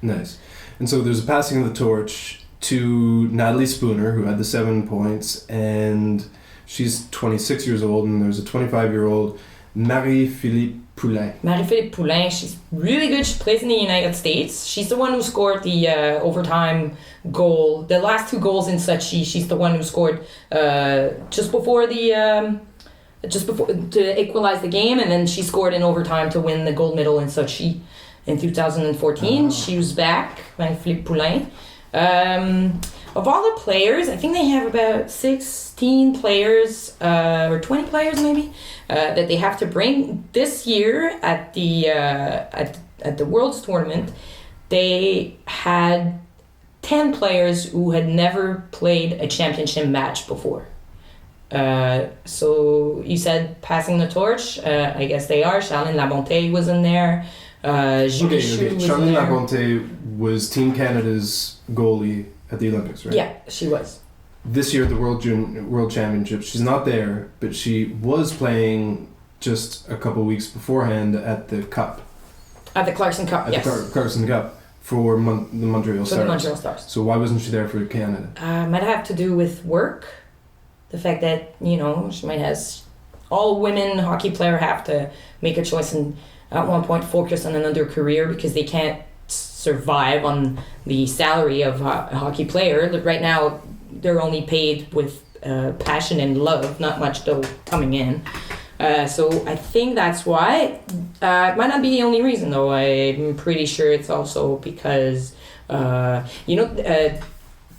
Nice. And so there's a passing of the torch to Natalie Spooner, who had the 7 points, and she's 26 years old, and there's a 25-year-old Marie-Philippe Poulin. Marie-Philippe Poulin, she's really good. She plays in the United States. She's the one who scored the overtime goal. The last 2 goals in Sochi, she's the one who scored just before to equalize the game, and then she scored in overtime to win the gold medal in Sochi in 2014. She was back, Marie-Philippe Poulin. Of all the players, I think they have about 16 players, or 20 players maybe, that they have to bring this year at the World's Tournament. They had 10 players who had never played a championship match before. So you said passing the torch. I guess they are. Charlene Labonte was in there. Okay. Charlene Labonte was Team Canada's goalie at the Olympics, right? Yeah, she was. This year, the World Championships, she's not there, but she was playing just a couple weeks beforehand at the Cup. At the Clarkson Cup, yes. The Clarkson Cup for the Montreal Stars. For the Montreal Stars. So why wasn't she there for Canada? Might have to do with work. The fact that, she might has... All women hockey players have to make a choice and at one point focus on another career because they can't survive on the salary of a hockey player. Right now, they're only paid with passion and love, not much though coming in. So I think that's why. It might not be the only reason though. I'm pretty sure it's also because,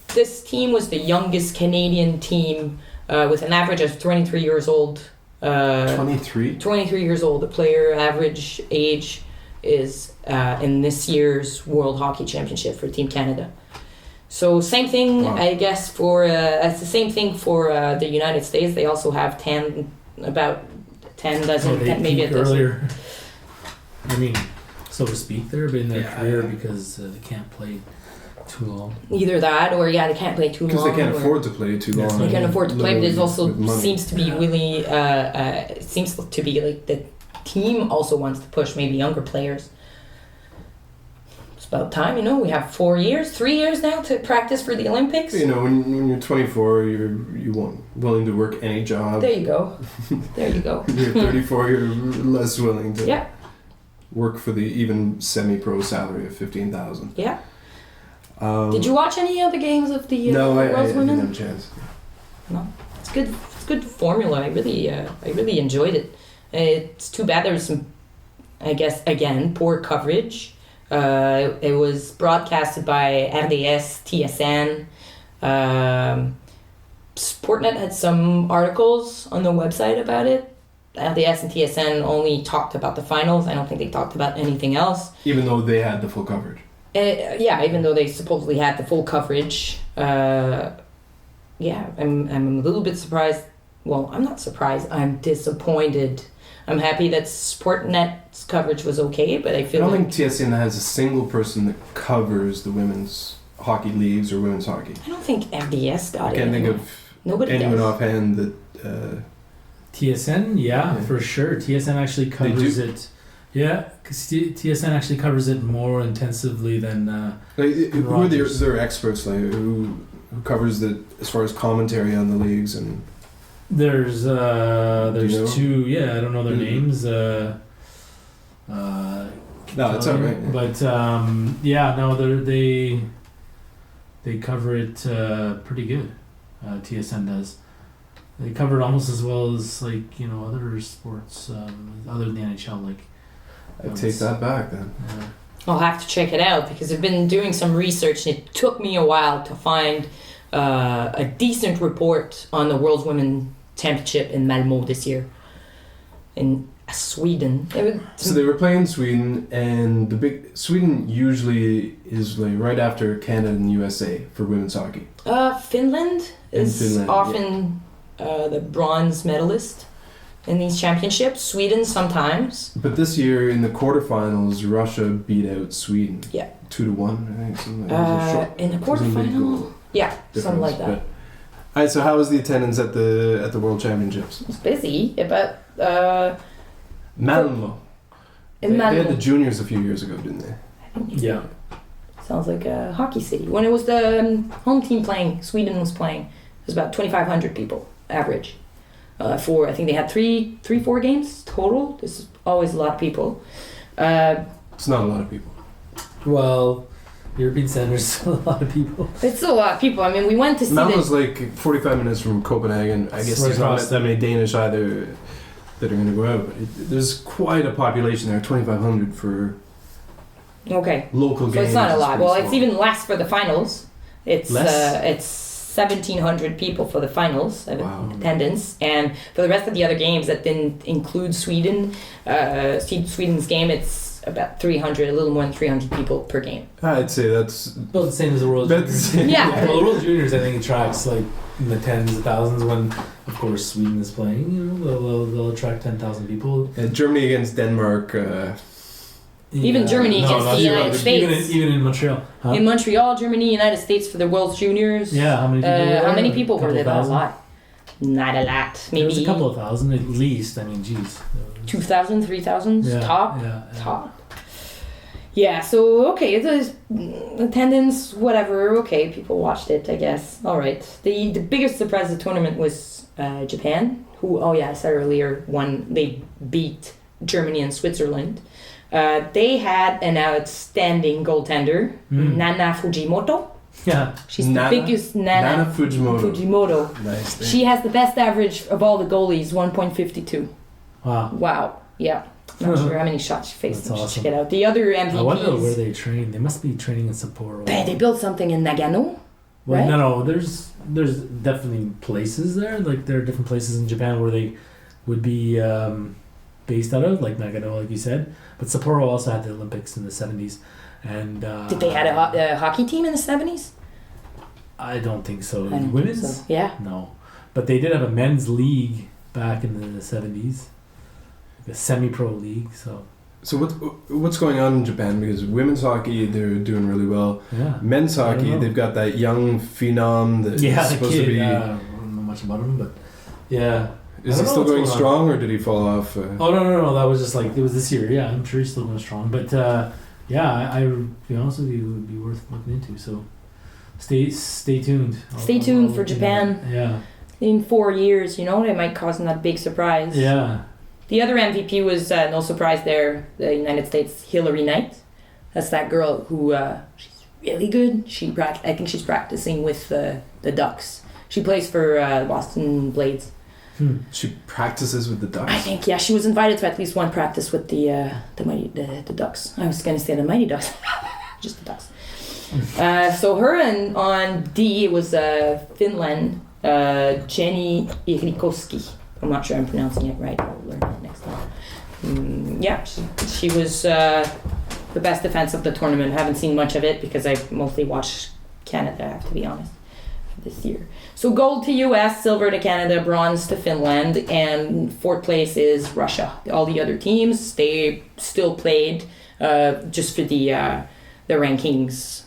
this team was the youngest Canadian team with an average of 23 years old. 23? 23 years old. The player average age is in this year's World Hockey Championship for Team Canada. So same thing, wow. I guess, it's the same thing for the United States. They also have about 10 dozen, maybe a dozen. Earlier. I mean, so to speak, they're in their career because they can't play too long. Either that, or they can't play too long. Because they can't afford to play too long. They can't afford to play, but it also seems to be really, it seems to be like the team also wants to push maybe younger players. It's about time, we have 3 years now to practice for the Olympics. When you're 24, you're willing to work any job. There you go. You're 34, you're less willing to work for the even semi-pro salary of $15,000. Yeah. Did you watch any of the games of the No, World's I Women? didn't have a chance. No, it's good. It's good formula. I really enjoyed it. It's too bad there's some, I guess, again, poor coverage. It was broadcasted by RDS, TSN. Sportnet had some articles on the website about it. RDS and TSN only talked about the finals. I don't think they talked about anything else. Even though they had the full coverage. Even though they supposedly had the full coverage. I'm a little bit surprised. Well, I'm not surprised. I'm disappointed. I'm happy that Sportnet's coverage was okay, but I feel I don't think TSN has a single person that covers the women's hockey leagues or women's hockey. I don't think MDS got it. I can't think of anyone offhand that. TSN, for sure. TSN actually covers it. Yeah, because TSN actually covers it more intensively than. Who are their experts? Like who covers the as far as commentary on the leagues and. There's two. Yeah, I don't know their names. No, it's all right. But they cover it pretty good. TSN does. They cover it almost as well as other sports other than the NHL. I take that back then. Yeah. I'll have to check it out because I've been doing some research and it took me a while to find a decent report on the World's Women Championship in Malmö this year in Sweden. So they were playing Sweden, and Sweden usually is like right after Canada and USA for women's hockey. Finland is often the bronze medalist in these championships. Sweden sometimes. But this year in the quarterfinals, Russia beat out Sweden. Yeah. 2-1, I think. Something like in the quarterfinal. Yeah, something like that. Alright, so how was the attendance at the World Championships? It was busy, but Malmö. They had the juniors a few years ago, didn't they? Yeah. Sounds like a hockey city. When it was the home team playing, Sweden was playing. It was about 2,500 people average. I think they had 4 games total. This is always a lot of people. It's not a lot of people. Well, European centers still a lot of people. It's still a lot of people. I mean, we went to see. Malmö's like 45 minutes from Copenhagen. I guess there's not that many Danish either that are going to go out. But there's quite a population there, 2,500 for local games. So it's not a lot. Well, small. it's even less for the finals. It's less? It's 1,700 people for the finals attendance, and for the rest of the other games that didn't include Sweden, Sweden's game, it's about 300, a little more than 300 people per game. I'd say that's about the same as the World Juniors. Yeah. Well, the World Juniors, I think, attracts like in the tens of thousands. When, of course, Sweden is playing, they'll attract 10,000 people. Germany against Denmark. Even Germany against the United States. Even in Montreal. Huh? In Montreal, Germany, United States for the World Juniors. Yeah, how many people? How many people were there? Not a lot. Not a lot. Maybe there was a couple of thousand at least. I mean, geez. 2,000, 3,000 top. Top. Yeah, so okay, the attendance, whatever, okay, people watched it, I guess. All right. The biggest surprise of the tournament was Japan, who, I said earlier, they beat Germany and Switzerland. They had an outstanding goaltender, Nana Fujimoto. Yeah. She's the biggest Nana Fujimoto. Nice. She has the best average of all the goalies, 1.52. Wow. Yeah. Not sure how many shots she faced. That's awesome. Check it out. The other MVPs. I wonder where they train. They must be training in Sapporo. They built something in Nagano. Well, right? No. There's definitely places there. Like there are different places in Japan where they would be based out of, like Nagano, like you said. But Sapporo also had the Olympics in the 70s. And did they had a hockey team in the 70s? I don't think so. Women's? So. Yeah. No, but they did have a men's league back in the 70s. A semi-pro league, so what's going on in Japan? Because women's hockey, they're doing really well. Yeah. Men's hockey, they've got that young phenom that's supposed to be. I don't know much about him, but yeah. Is he still going strong, or did he fall off? Oh no! That was just like it was this year. Yeah, I'm sure he's still going strong. But I to be honest with you, it would be worth looking into. So stay tuned. Stay tuned for Japan. Yeah. In 4 years, they might cause that big surprise. Yeah. The other MVP was, no surprise there, the United States, Hillary Knight. That's that girl who, she's really good. I think she's practicing with the Ducks. She plays for Boston Blades. She practices with the Ducks? I think, she was invited to at least one practice with the Ducks. I was going to say the Mighty Ducks. Just the Ducks. So her on D, it was Finland, Jenny Irikoski. I'm not sure I'm pronouncing it right. I'll learn that next time. She was the best defense of the tournament. I haven't seen much of it because I mostly watch Canada, I have to be honest. this year. So gold to US, silver to Canada, bronze to Finland, and fourth place is Russia. All the other teams, they still played just for the rankings.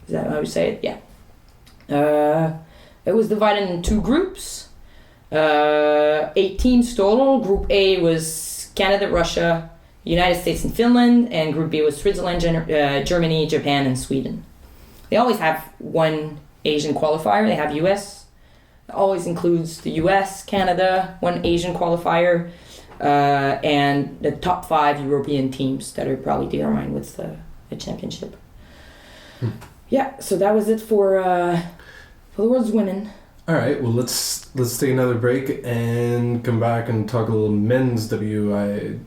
Is that how you say it? Yeah. It was divided in 2 groups. 8 teams total. Group A was Canada, Russia, United States and Finland, and Group B was Switzerland, Germany, Japan, and Sweden. They always have one Asian qualifier. They have US. It always includes the US, Canada, one Asian qualifier, and the top 5 European teams that are probably determined with the championship. Yeah, so that was it for the world's women. All right, well let's take another break and come back and talk a little men's IHF.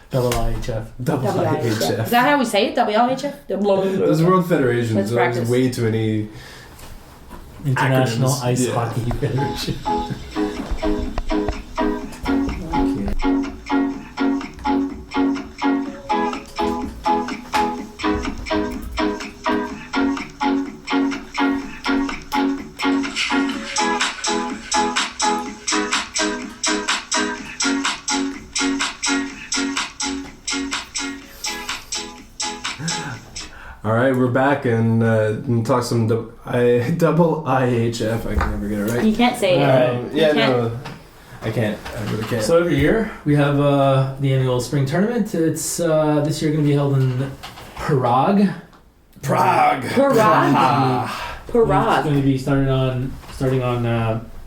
IHF. Is that how we say it? WIHF? There's World Federations. Let's There's practice. way too many International acronyms. Ice Yeah. Hockey Federation. All right, we're back and talk some double IHF. I can never get it right. You can't say it. Yeah, You can't. no, I can't. I really can't. So every year we have the annual spring tournament. It's this year going to be held in Prague. Prague. Prague. It's Prague. going to be starting on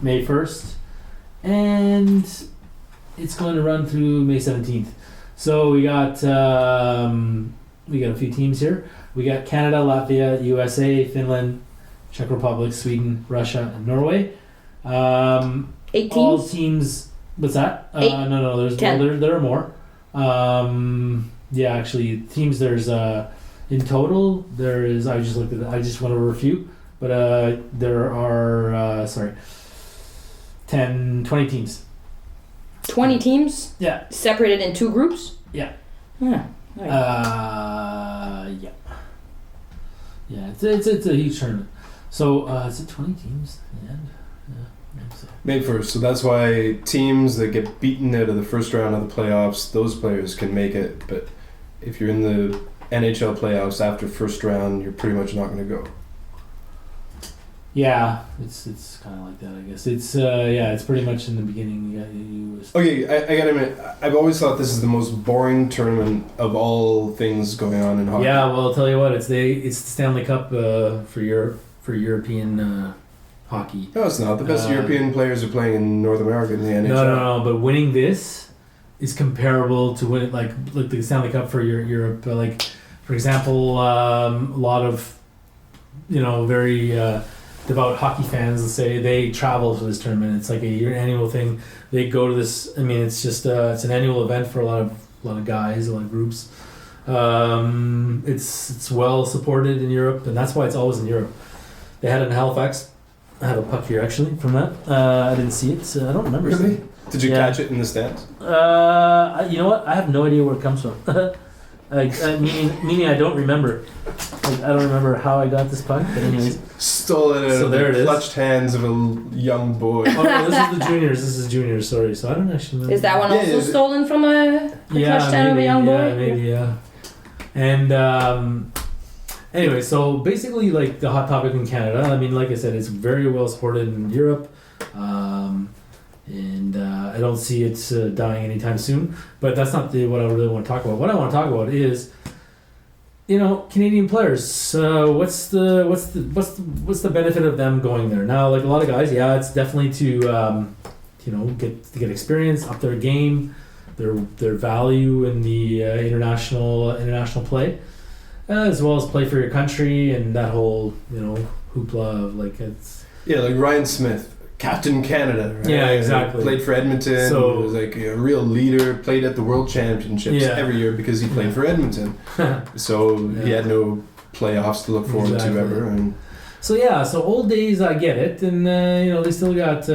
May 1st, and it's going to run through May 17th. So we got a few teams here. We got Canada, Latvia, USA, Finland, Czech Republic, Sweden, Russia, and Norway. 8 All teams? teams. What's that? 8? No. There's 10. there are more. Yeah, actually, teams. There's in total. There is. I just looked at. I just went over a few, but there are 20 teams. 20 teams? Yeah. Separated in 2 groups? Yeah. Yeah. Right. Yeah. Yeah. It's a huge tournament. So is it 20 teams in the end? Yeah. I think so. May 1st. So that's why teams that get beaten out of the first round of the playoffs, those players can make it. But if you're in the NHL playoffs after first round, you're pretty much not going to go. Yeah, it's kind of like that, I guess. It's it's pretty much in the beginning. Okay, I gotta admit, I've always thought this is the most boring tournament of all things going on in hockey. Yeah, well, I'll tell you what, it's the Stanley Cup for European hocky. No, it's not. The best European players are playing in North America in the NHL. No. But winning this is comparable to winning like the Stanley Cup for Europe. Like, for example, a lot of very devout hockey fans, let's say, they travel for this tournament. It's like a year annual thing. They go to this. I mean, it's just it's an annual event for a lot of guys, a lot of groups. It's well supported in Europe, and that's why it's always in Europe. They had it in Halifax. I have a puck here actually from that. I didn't see it. So I don't remember. Really? Did you Yeah. catch it in the stands? You know what? I have no idea where it comes from. Meaning I don't remember. I don't remember how I got this puck. But anyways. Stole it out So of there it the is. clutched hands of a young boy. Oh no, this is the juniors. This is juniors. Sorry. So I don't actually remember. Is that one Yeah, also yeah, stolen from a touchdown of a young boy? Yeah, maybe, yeah. And anyway, so basically, like the hot topic in Canada. I mean, like I said, it's very well supported in Europe, and I don't see it dying anytime soon. But that's not what I really want to talk about. What I want to talk about is, Canadian players. What's the benefit of them going there? Now, like a lot of guys, yeah, it's definitely to get experience, up their game, their value in the international play, as well as play for your country and that whole hoopla of like it's. Yeah, like Ryan Smith, Captain Canada, right? Yeah, exactly. Played for Edmonton. So- was like a real leader. Played at the World Championships Yeah. every year because he played for Edmonton. So he Yeah. had no playoffs to look forward Exactly. to ever. And So yeah, so old days I get it, and they still got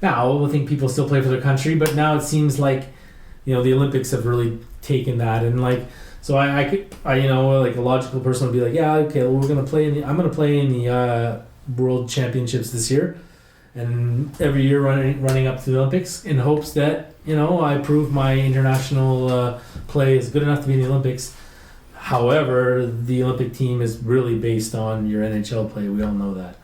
now I think people still play for their country, but now it seems like the Olympics have really taken that, and like So I you know, like a logical person would be like, yeah, okay, well, I'm gonna play in the World Championships this year, and every year running up to the Olympics in hopes that, you know, I prove my international play is good enough to be in the Olympics. However, the Olympic team is really based on your NHL play. We all know that.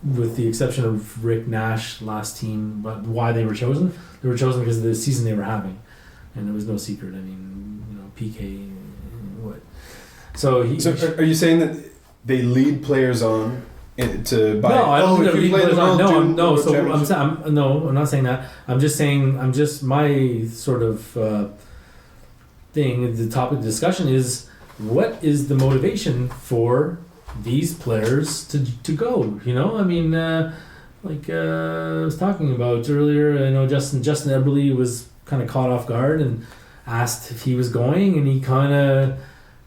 With the exception of Rick Nash, last team, but why they were chosen? They were chosen because of the season they were having, and there was no secret. I mean, you know, PK, what? So are you saying that they lead players on to buy? No, I don't think they're leading players on. I'm not saying that. I'm just my sort of thing. The topic of discussion is what is the motivation for these players to go, you know? I mean, I was talking about earlier, I know Justin Eberle was kind of caught off guard and asked if he was going, and he kind of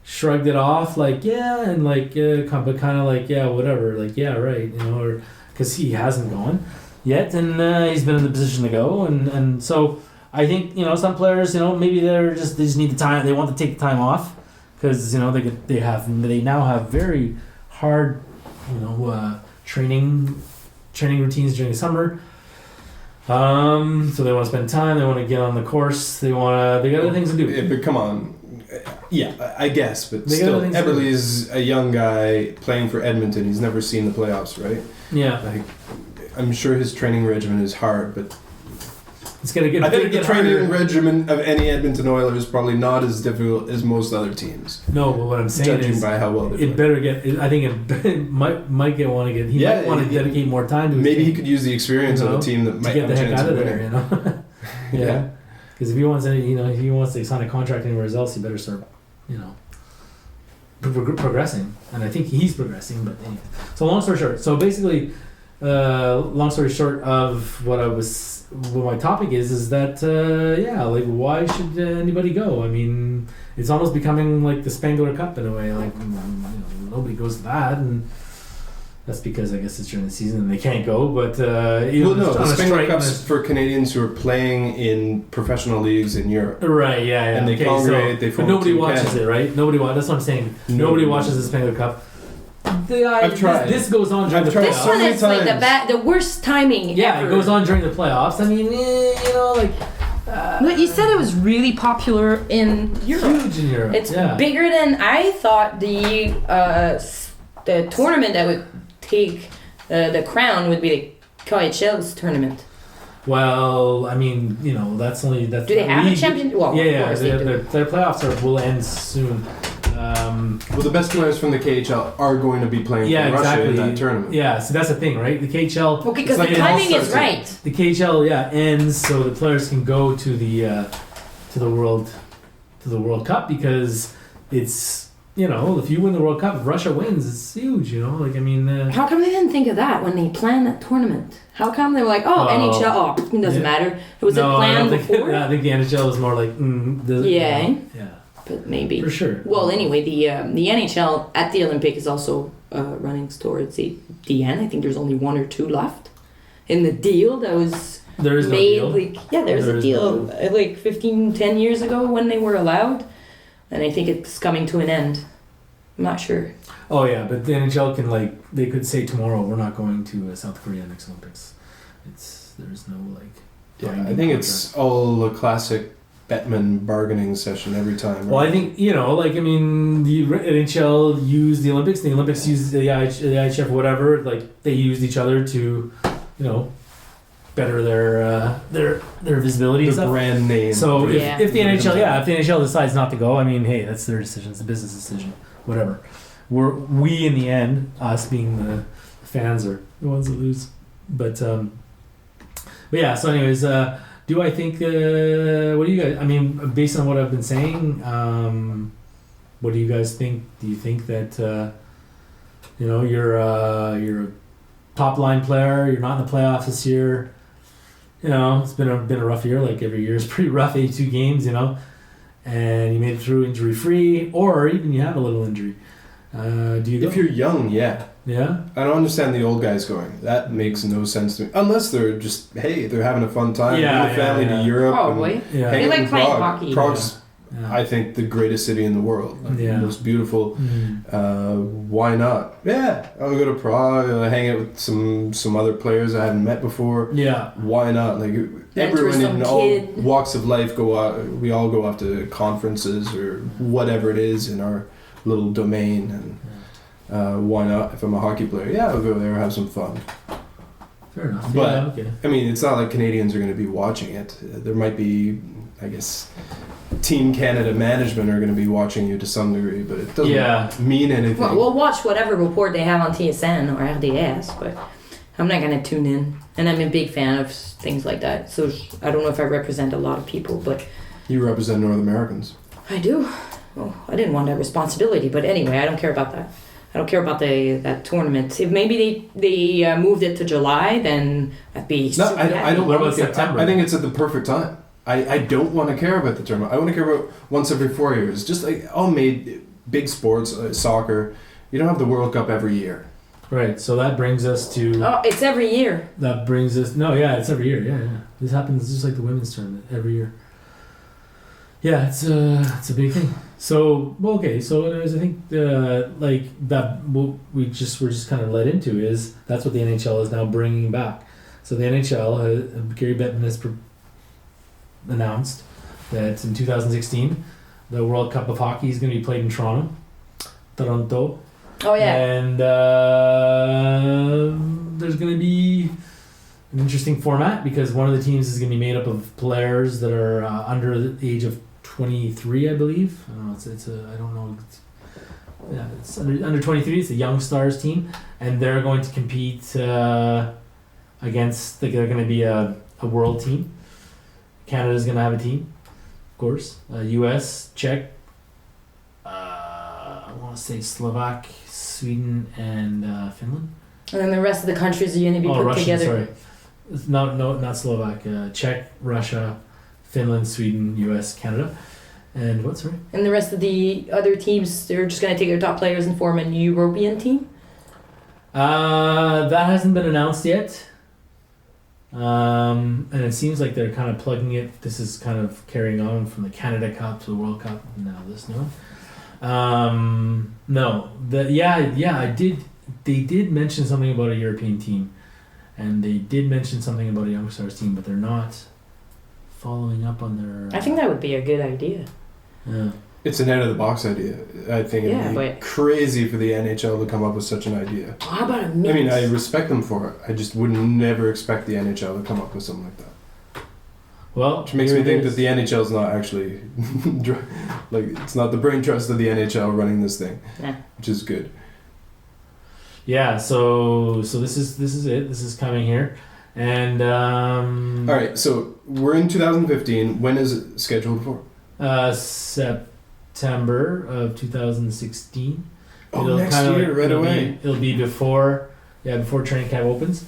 shrugged it off, like, yeah, and like, but kind of like, yeah, whatever, like, yeah, right, you know, or because he hasn't gone yet, and he's been in the position to go, and so I think, you know, some players, you know, maybe they just need the time, they want to take the time off, because, you know, they now have very hard, you know, training routines during the summer. So they want to spend time. They want to get on the course. They got other things to do. But come on, yeah, I guess, but still, Eberle is a young guy playing for Edmonton. He's never seen the playoffs, right? Yeah. Like, I'm sure his training regimen is hard, but it's gonna get. I think the training regimen of any Edmonton Oiler is probably not as difficult as most other teams. No, but what I'm saying judging is, by how well they it better get. I think it might want to get. He might want to dedicate more time to. Maybe he could use the experience of a team that might get have the a heck chance out of of there. winning. You know. Yeah. Because if he wants to sign a contract anywhere else, he better start, you know, progressing. And I think he's progressing. But anyway. So long story short. So basically, long story short of what my topic is that like, why should anybody go? I mean, it's almost becoming like the Spangler Cup in a way. Like, you know, nobody goes to that, and that's because I guess it's during the season and they can't go. But the Spangler Cup's for Canadians who are playing in professional leagues in Europe. Right? Yeah. And they congregate. They form. But nobody watches it, right? Nobody watches. That's what I'm saying. Nobody watches the Spangler Cup. I've tried. This goes on during the playoffs. This one is like the worst timing ever. It goes on during the playoffs. I mean, you know, like... But you said it was really popular in Europe. Huge in Europe. It's bigger than I thought. The tournament that would take the crown would be the KHL's tournament. Well, I mean, you know, that's... Do they have a champion? Well, yeah. Their playoffs will end soon. Well, the best players from the KHL are going to be playing for Russia in that tournament. Yeah, so that's the thing, right? The KHL... Okay, because the timing is right. The KHL, ends so the players can go to the World Cup, because it's, you know, if you win the World Cup, if Russia wins, it's huge, you know? Like, I mean... How come they didn't think of that when they planned that tournament? How come they were like, NHL, it doesn't matter. Was it planned before? I think the NHL was more like... Yeah. Yeah. But maybe. For sure. Well, anyway, the NHL at the Olympic is also running towards the end. I think there's only 1 or 2 left in the deal that was made. No deal. There's a deal like 10 years ago when they were allowed, and I think it's coming to an end. I'm not sure. Oh yeah, but the NHL can they could say tomorrow we're not going to South Korea next Olympics. There's no I think it's all a classic Bettman bargaining session every time. Right? Well, I think, you know, the NHL used the Olympics, the Olympics used the IHF, whatever. Like, they used each other to, you know, better their visibility and stuff. Brand name. So if the NHL decides not to go, I mean, hey, that's their decision. It's a business decision. Whatever. We in the end, us being the fans, are the ones that lose. But yeah. So, anyways. Do I think? What do you guys? I mean, based on what I've been saying, what do you guys think? Do you think that you know, you're a top line player? You're not in the playoffs this year. You know, it's been a rough year. Like every year is pretty rough. 82 games, you know, and you made it through injury free, or even you have a little injury. Do you? If you're young, yeah. Yeah. I don't understand the old guys going. That makes no sense to me. Unless they're just, hey, they're having a fun time. Bring the family to Europe. Probably. And hang They out like in playing Prague. hockey. Prague's Yeah. I think the greatest city in the world. Like, Yeah. the most beautiful. Why not? Yeah, I'll go to Prague, hang out with some other players I haven't met before. Yeah. Why not? Like everyone some in all kid. walks of life go out. We all go off to conferences or whatever it is in our little domain, and why not? If I'm a hockey player, yeah, I'll go there, have some fun. Fair enough. But- yeah, okay. I mean, it's not like Canadians are going to be watching it. There might be, I guess, Team Canada management are going to be watching you to some degree, but it doesn't mean anything. Well, we'll watch whatever report they have on TSN or RDS, but I'm not going to tune in. And I'm a big fan of things like that. So I don't know if I represent a lot of people, but You represent North Americans. I do. Well, I didn't want that responsibility, but anyway, I don't care about that. I don't care about that tournament. If maybe they moved it to July, then I'd be No, super I happy. don't What want about to. September? I think it's at the perfect time. I don't want to care about the tournament. I want to care about once every 4 years. Just like all made big sports, soccer. You don't have the World Cup every year. Right. So that brings us to. Oh, it's every year. That brings us. No, yeah, it's every year. Yeah. This happens just like the women's tournament every year. Yeah, it's a big thing. So well, okay. So anyways, I think like that what we're just kind of led into is that's what the NHL is now bringing back. So the NHL, Gary Bettman has announced that in 2016 the World Cup of Hockey is going to be played in Toronto. Oh yeah. And there's going to be an interesting format because one of the teams is going to be made up of players that are under the age of 23, I believe. I don't know. I don't know. It's under 23. It's a Young Stars team, and they're going to compete against. They're going to be a world team. Canada's going to have a team, of course. U.S., Czech. I want to say Slovak, Sweden, and Finland. And then the rest of the countries are going to be put Russian, together. sorry. Not Slovak. Czech, Russia, Finland, Sweden, U.S., Canada. And what, sorry? And the rest of the other teams, they're just going to take their top players and form a European team? That hasn't been announced yet. And it seems like they're kind of plugging it. This is kind of carrying on from the Canada Cup to the World Cup. Now this new one. No. I did. They did mention something about a European team. And they did mention something about a Young Stars team, but they're not following up on their... I think that would be a good idea. Yeah. It's an out of the box idea. I think it'd be crazy for the NHL to come up with such an idea. Oh, how about a I mix? mean, I respect them for it. I just would never expect the NHL to come up with something like that. Well, Which makes me think that the NHL is not actually like it's not the brain trust of the NHL running this thing, which is good. Yeah, so this is it. This is coming here, and all right. So we're in 2015. When is it scheduled for? September of 2016. Oh, next year, right away. It'll be before training camp opens.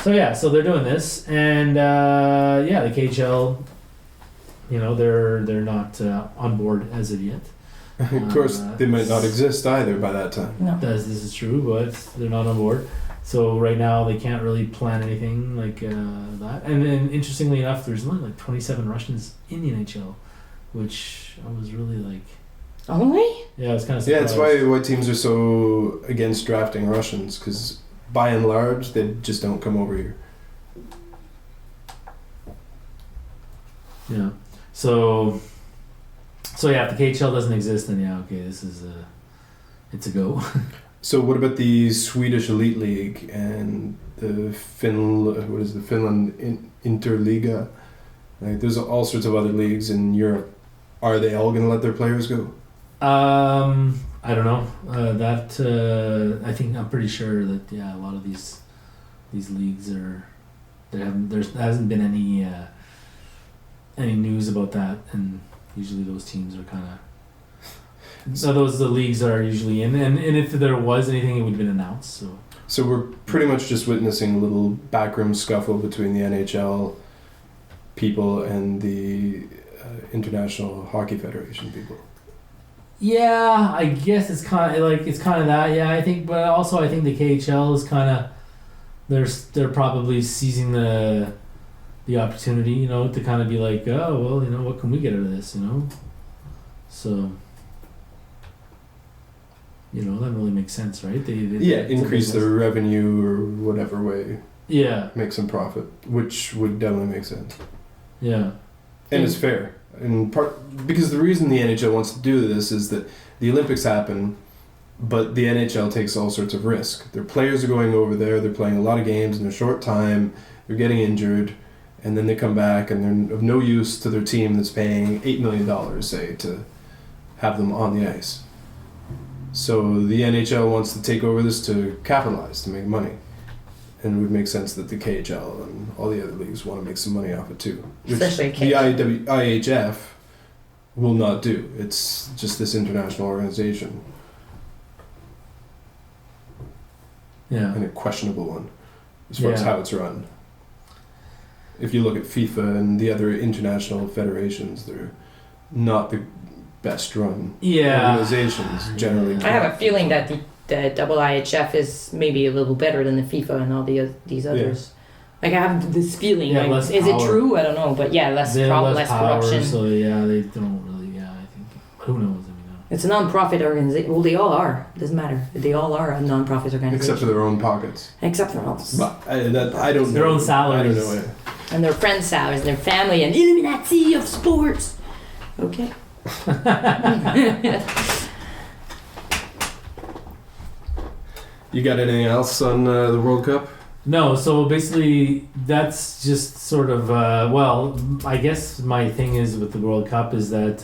So they're doing this, and the KHL, they're not on board as of yet. Of course, they might not exist either by that time. No. This is true, but they're not on board. So right now they can't really plan anything like that. And then interestingly enough, there's only like 27 Russians in the NHL, which I was really like. Only? Yeah, I was kind of Yeah, surprised. it's why teams are so against drafting Russians, because by and large they just don't come over here. Yeah. So if the KHL doesn't exist, then this is it's a go. So what about the Swedish Elite League and the Finland Interliga? Like, there's all sorts of other leagues in Europe. Are they all going to let their players go? I don't know. I think I'm pretty sure that a lot of these leagues are. There hasn't been any news about that, and usually those teams are kind of. So the leagues are usually in, and if there was anything, it would have been announced. So we're pretty much just witnessing a little backroom scuffle between the NHL people and the International Hockey Federation people. Yeah, I guess it's kind of that. Yeah, I think, but also I think the KHL is kind of they're probably seizing the opportunity, to kind of be like, oh well, what can we get out of this, So, you know, that really makes sense, right? They increase their revenue or whatever way. Yeah. Make some profit, which would definitely make sense. Yeah. And it's fair. And because the reason the NHL wants to do this is that the Olympics happen, but the NHL takes all sorts of risk. Their players are going over there, they're playing a lot of games in a short time, they're getting injured, and then they come back and they're of no use to their team that's paying $8 million, say, to have them on the ice. So the NHL wants to take over this to capitalize, to make money. And it would make sense that the KHL and all the other leagues want to make some money off it too. Which Especially the IHF will not do. It's just this international organization. Yeah. And a questionable one as far as how it's run. If you look at FIFA and the other international federations, they're not the best run organizations generally. I have a feeling that the IIHF is maybe a little better than the FIFA and all these others. Like I have this feeling. Yeah, like, is it true? I don't know, but yeah, less power, corruption. So yeah, they don't really. Yeah, I think who knows. I mean, it's a non-profit organization. Well, they all are. Doesn't matter. They all are a non-profit organization. Except for their own pockets. Except for us. But I don't know. Their own salaries. I don't know. And their friends' salaries, and their family, and Illuminati of sports. Okay. You got anything else on the World Cup? No, so basically that's just sort of well, I guess my thing is with the World Cup is that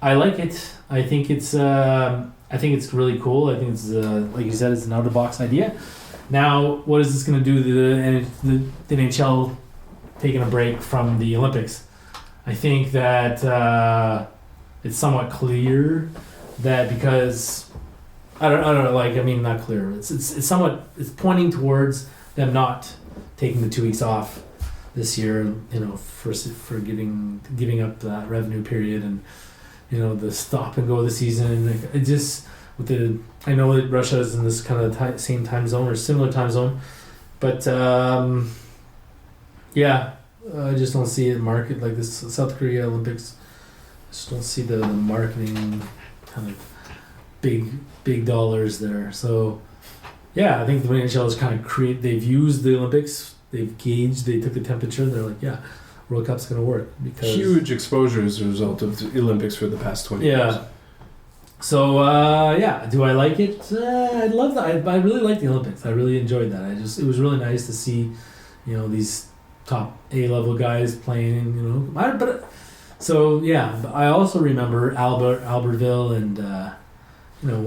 I like it. I think it's really cool. I think it's like you said, it's an out of the box idea. Now, what is this going to do to the NHL taking a break from the Olympics? I think that it's somewhat clear that because I don't know, like, I mean, not clear. It's somewhat, it's pointing towards them not taking the 2 weeks off this year, you know, for giving up that revenue period and, you know, the stop and go of the season. It just, I know that Russia is in this kind of same time zone or similar time zone, but yeah, I just don't see it market like this South Korea Olympics. I just don't see the marketing kind of big dollars there. So yeah, I think the NHL is kind of they've used the Olympics, they've gauged, they took the temperature, and they're like, yeah, World Cup's going to work because huge exposure as a result of the Olympics for the past 20 years. So yeah, do I like it? I love that. I really like the Olympics. I really enjoyed that. It was really nice to see, you know, these top A-level guys playing. You know, so yeah. I also remember Albertville and you know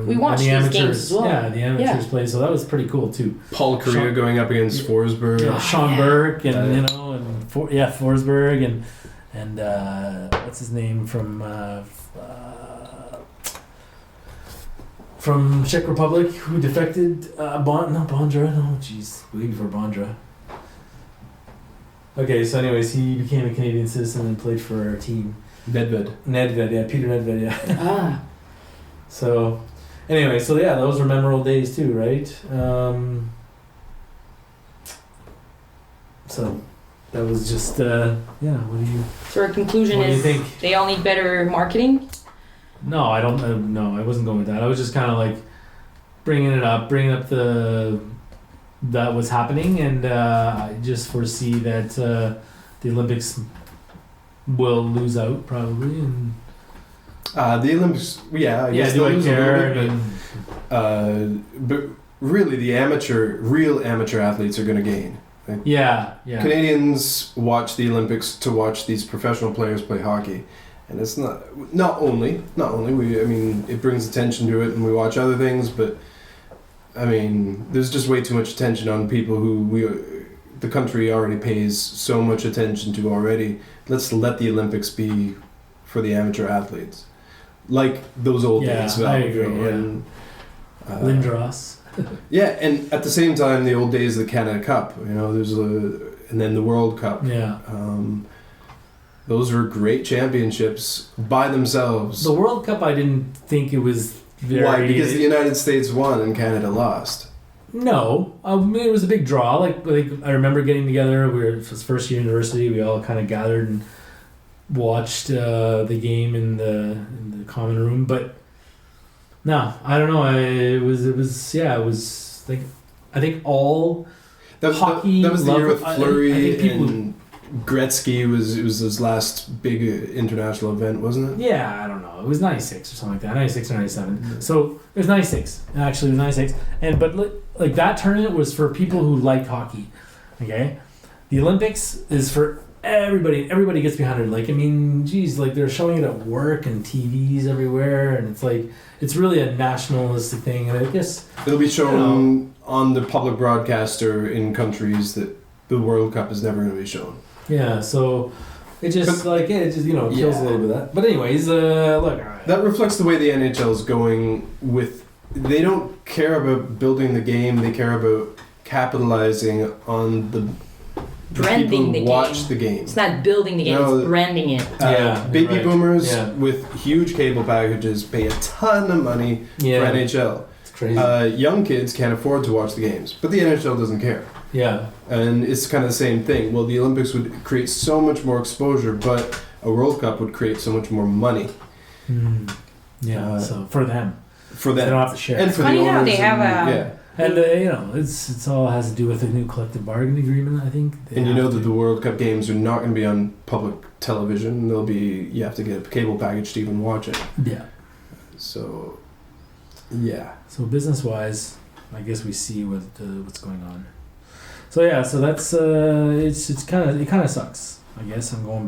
we watched the these amateurs, games as well. Yeah, the amateurs played. So that was pretty cool too. Paul Kariya going up against Forsberg. Yeah, Sean Burke and you know and Forsberg and what's his name from Czech Republic who defected, Bondra. No, jeez, way before Bondra. Okay, so anyways, he became a Canadian citizen and played for our team. Nedved, yeah, Peter Nedved, yeah. Ah. So, anyway, so yeah, those were memorable days too, right? So, that was just, yeah, what do you... So our conclusion what do you is think? They all need better marketing? No, I don't. No, I wasn't going with that. I was just kind of like bringing up that was happening, and I just foresee that the Olympics will lose out probably. And the Olympics, yeah, I guess do I lose care? a little bit, but really, the real amateur athletes are going to gain. Like, yeah. Canadians watch the Olympics to watch these professional players play hockey. And it's not only it brings attention to it and we watch other things, but I mean there's just way too much attention on people who the country already pays so much attention to already. Let's let the Olympics be for the amateur athletes, like those old days. I agree. And, Lindros. Yeah, and at the same time, the old days of the Canada Cup. You know, and then the World Cup. Yeah. Those were great championships by themselves. The World Cup, I didn't think it was very... Why? Because the United States won and Canada lost. No. I mean, it was a big draw. Like I remember getting together. It was first year university. We all kind of gathered and watched the game in the common room, but no, I don't know. It was like I think all hockey. That was the year with Fleury I think people, and Gretzky. It was his last big international event, wasn't it? Yeah, I don't know. It was 96 or something like that. 96 or 97. Mm-hmm. So it was 96. Actually, it was 96. But like that tournament was for people who liked hockey. Okay, the Olympics is for everybody. Everybody gets behind it. Like, I mean, geez, like they're showing it at work and TVs everywhere, and it's like it's really a nationalistic thing. And I guess it'll be shown on the public broadcaster in countries that the World Cup is never going to be shown. Yeah, so it just kills a little bit of that. But anyways, look. That reflects the way the NHL is going with. They don't care about building the game. They care about capitalizing on the branding the game. Watch the game. It's not building the game. It's branding it. Baby boomers with huge cable packages pay a ton of money for NHL. It's crazy. Young kids can't afford to watch the games, but the NHL doesn't care. Yeah. And it's kind of the same thing. Well, the Olympics would create so much more exposure, but a World Cup would create so much more money. Mm. Yeah. So for them, they don't have to share. And for the owners, they have and it's all has to do with the new collective bargaining agreement, I think. And you know that the World Cup games are not going to be on public television. You have to get a cable package to even watch it. Yeah. So, yeah. So business wise, I guess we see what's going on. So yeah, so that's it kind of sucks. I guess I'm going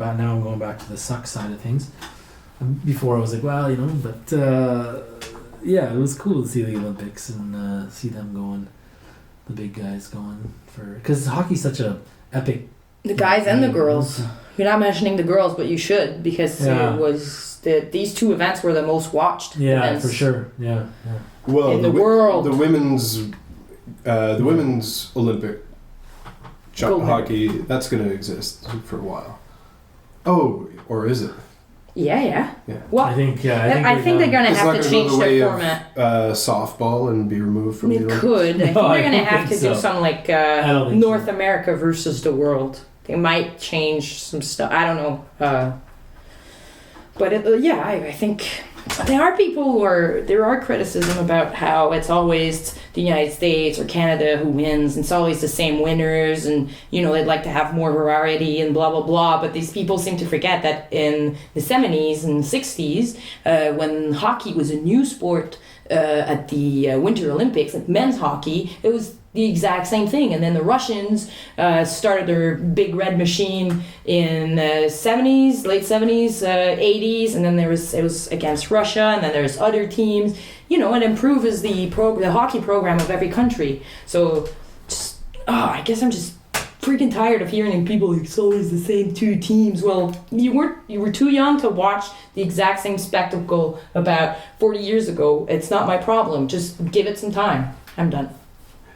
back to the suck side of things. Before I was like, well, but yeah, it was cool to see the Olympics and see them going, the big guys going because hockey's such a epic. The guys and the girls. You're not mentioning the girls, but you should because it was these two events were the most watched. Yeah, events for sure. Yeah. Well, in the world, the women's Olympic hockey, that's going to exist for a while. Oh, or is it? Yeah. Well, I think they're going to have to change their format. Softball and be removed from the Olympics. Could. I think they're going to have to do something like North so. America versus the world. They might change some stuff. I don't know. But I think there are criticism about how it's always the United States or Canada who wins, and it's always the same winners, and they'd like to have more variety and blah blah blah. But these people seem to forget that in the 70s and 60s, when hockey was a new sport at the Winter Olympics, at men's hockey, it was the exact same thing. And then the Russians started their big red machine in late 70s, 80s, and then it was against Russia, and then there's other teams. It improves the hockey program of every country. So I guess I'm just freaking tired of hearing people like it's always the same two teams. Well, you were too young to watch the exact same spectacle about 40 years ago. It's not my problem. Just give it some time. I'm done.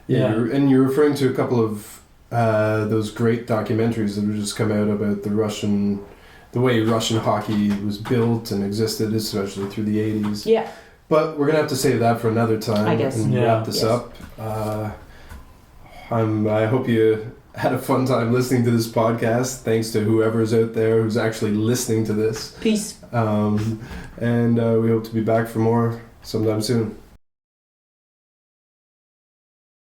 Yeah, and you're referring to a couple of those great documentaries that have just come out about the way Russian hockey was built and existed, especially through the 80s. Yeah. But we're going to have to save that for another time, I guess. And wrap this up. I hope you had a fun time listening to this podcast. Thanks to whoever's out there who's actually listening to this. Peace. And we hope to be back for more sometime soon.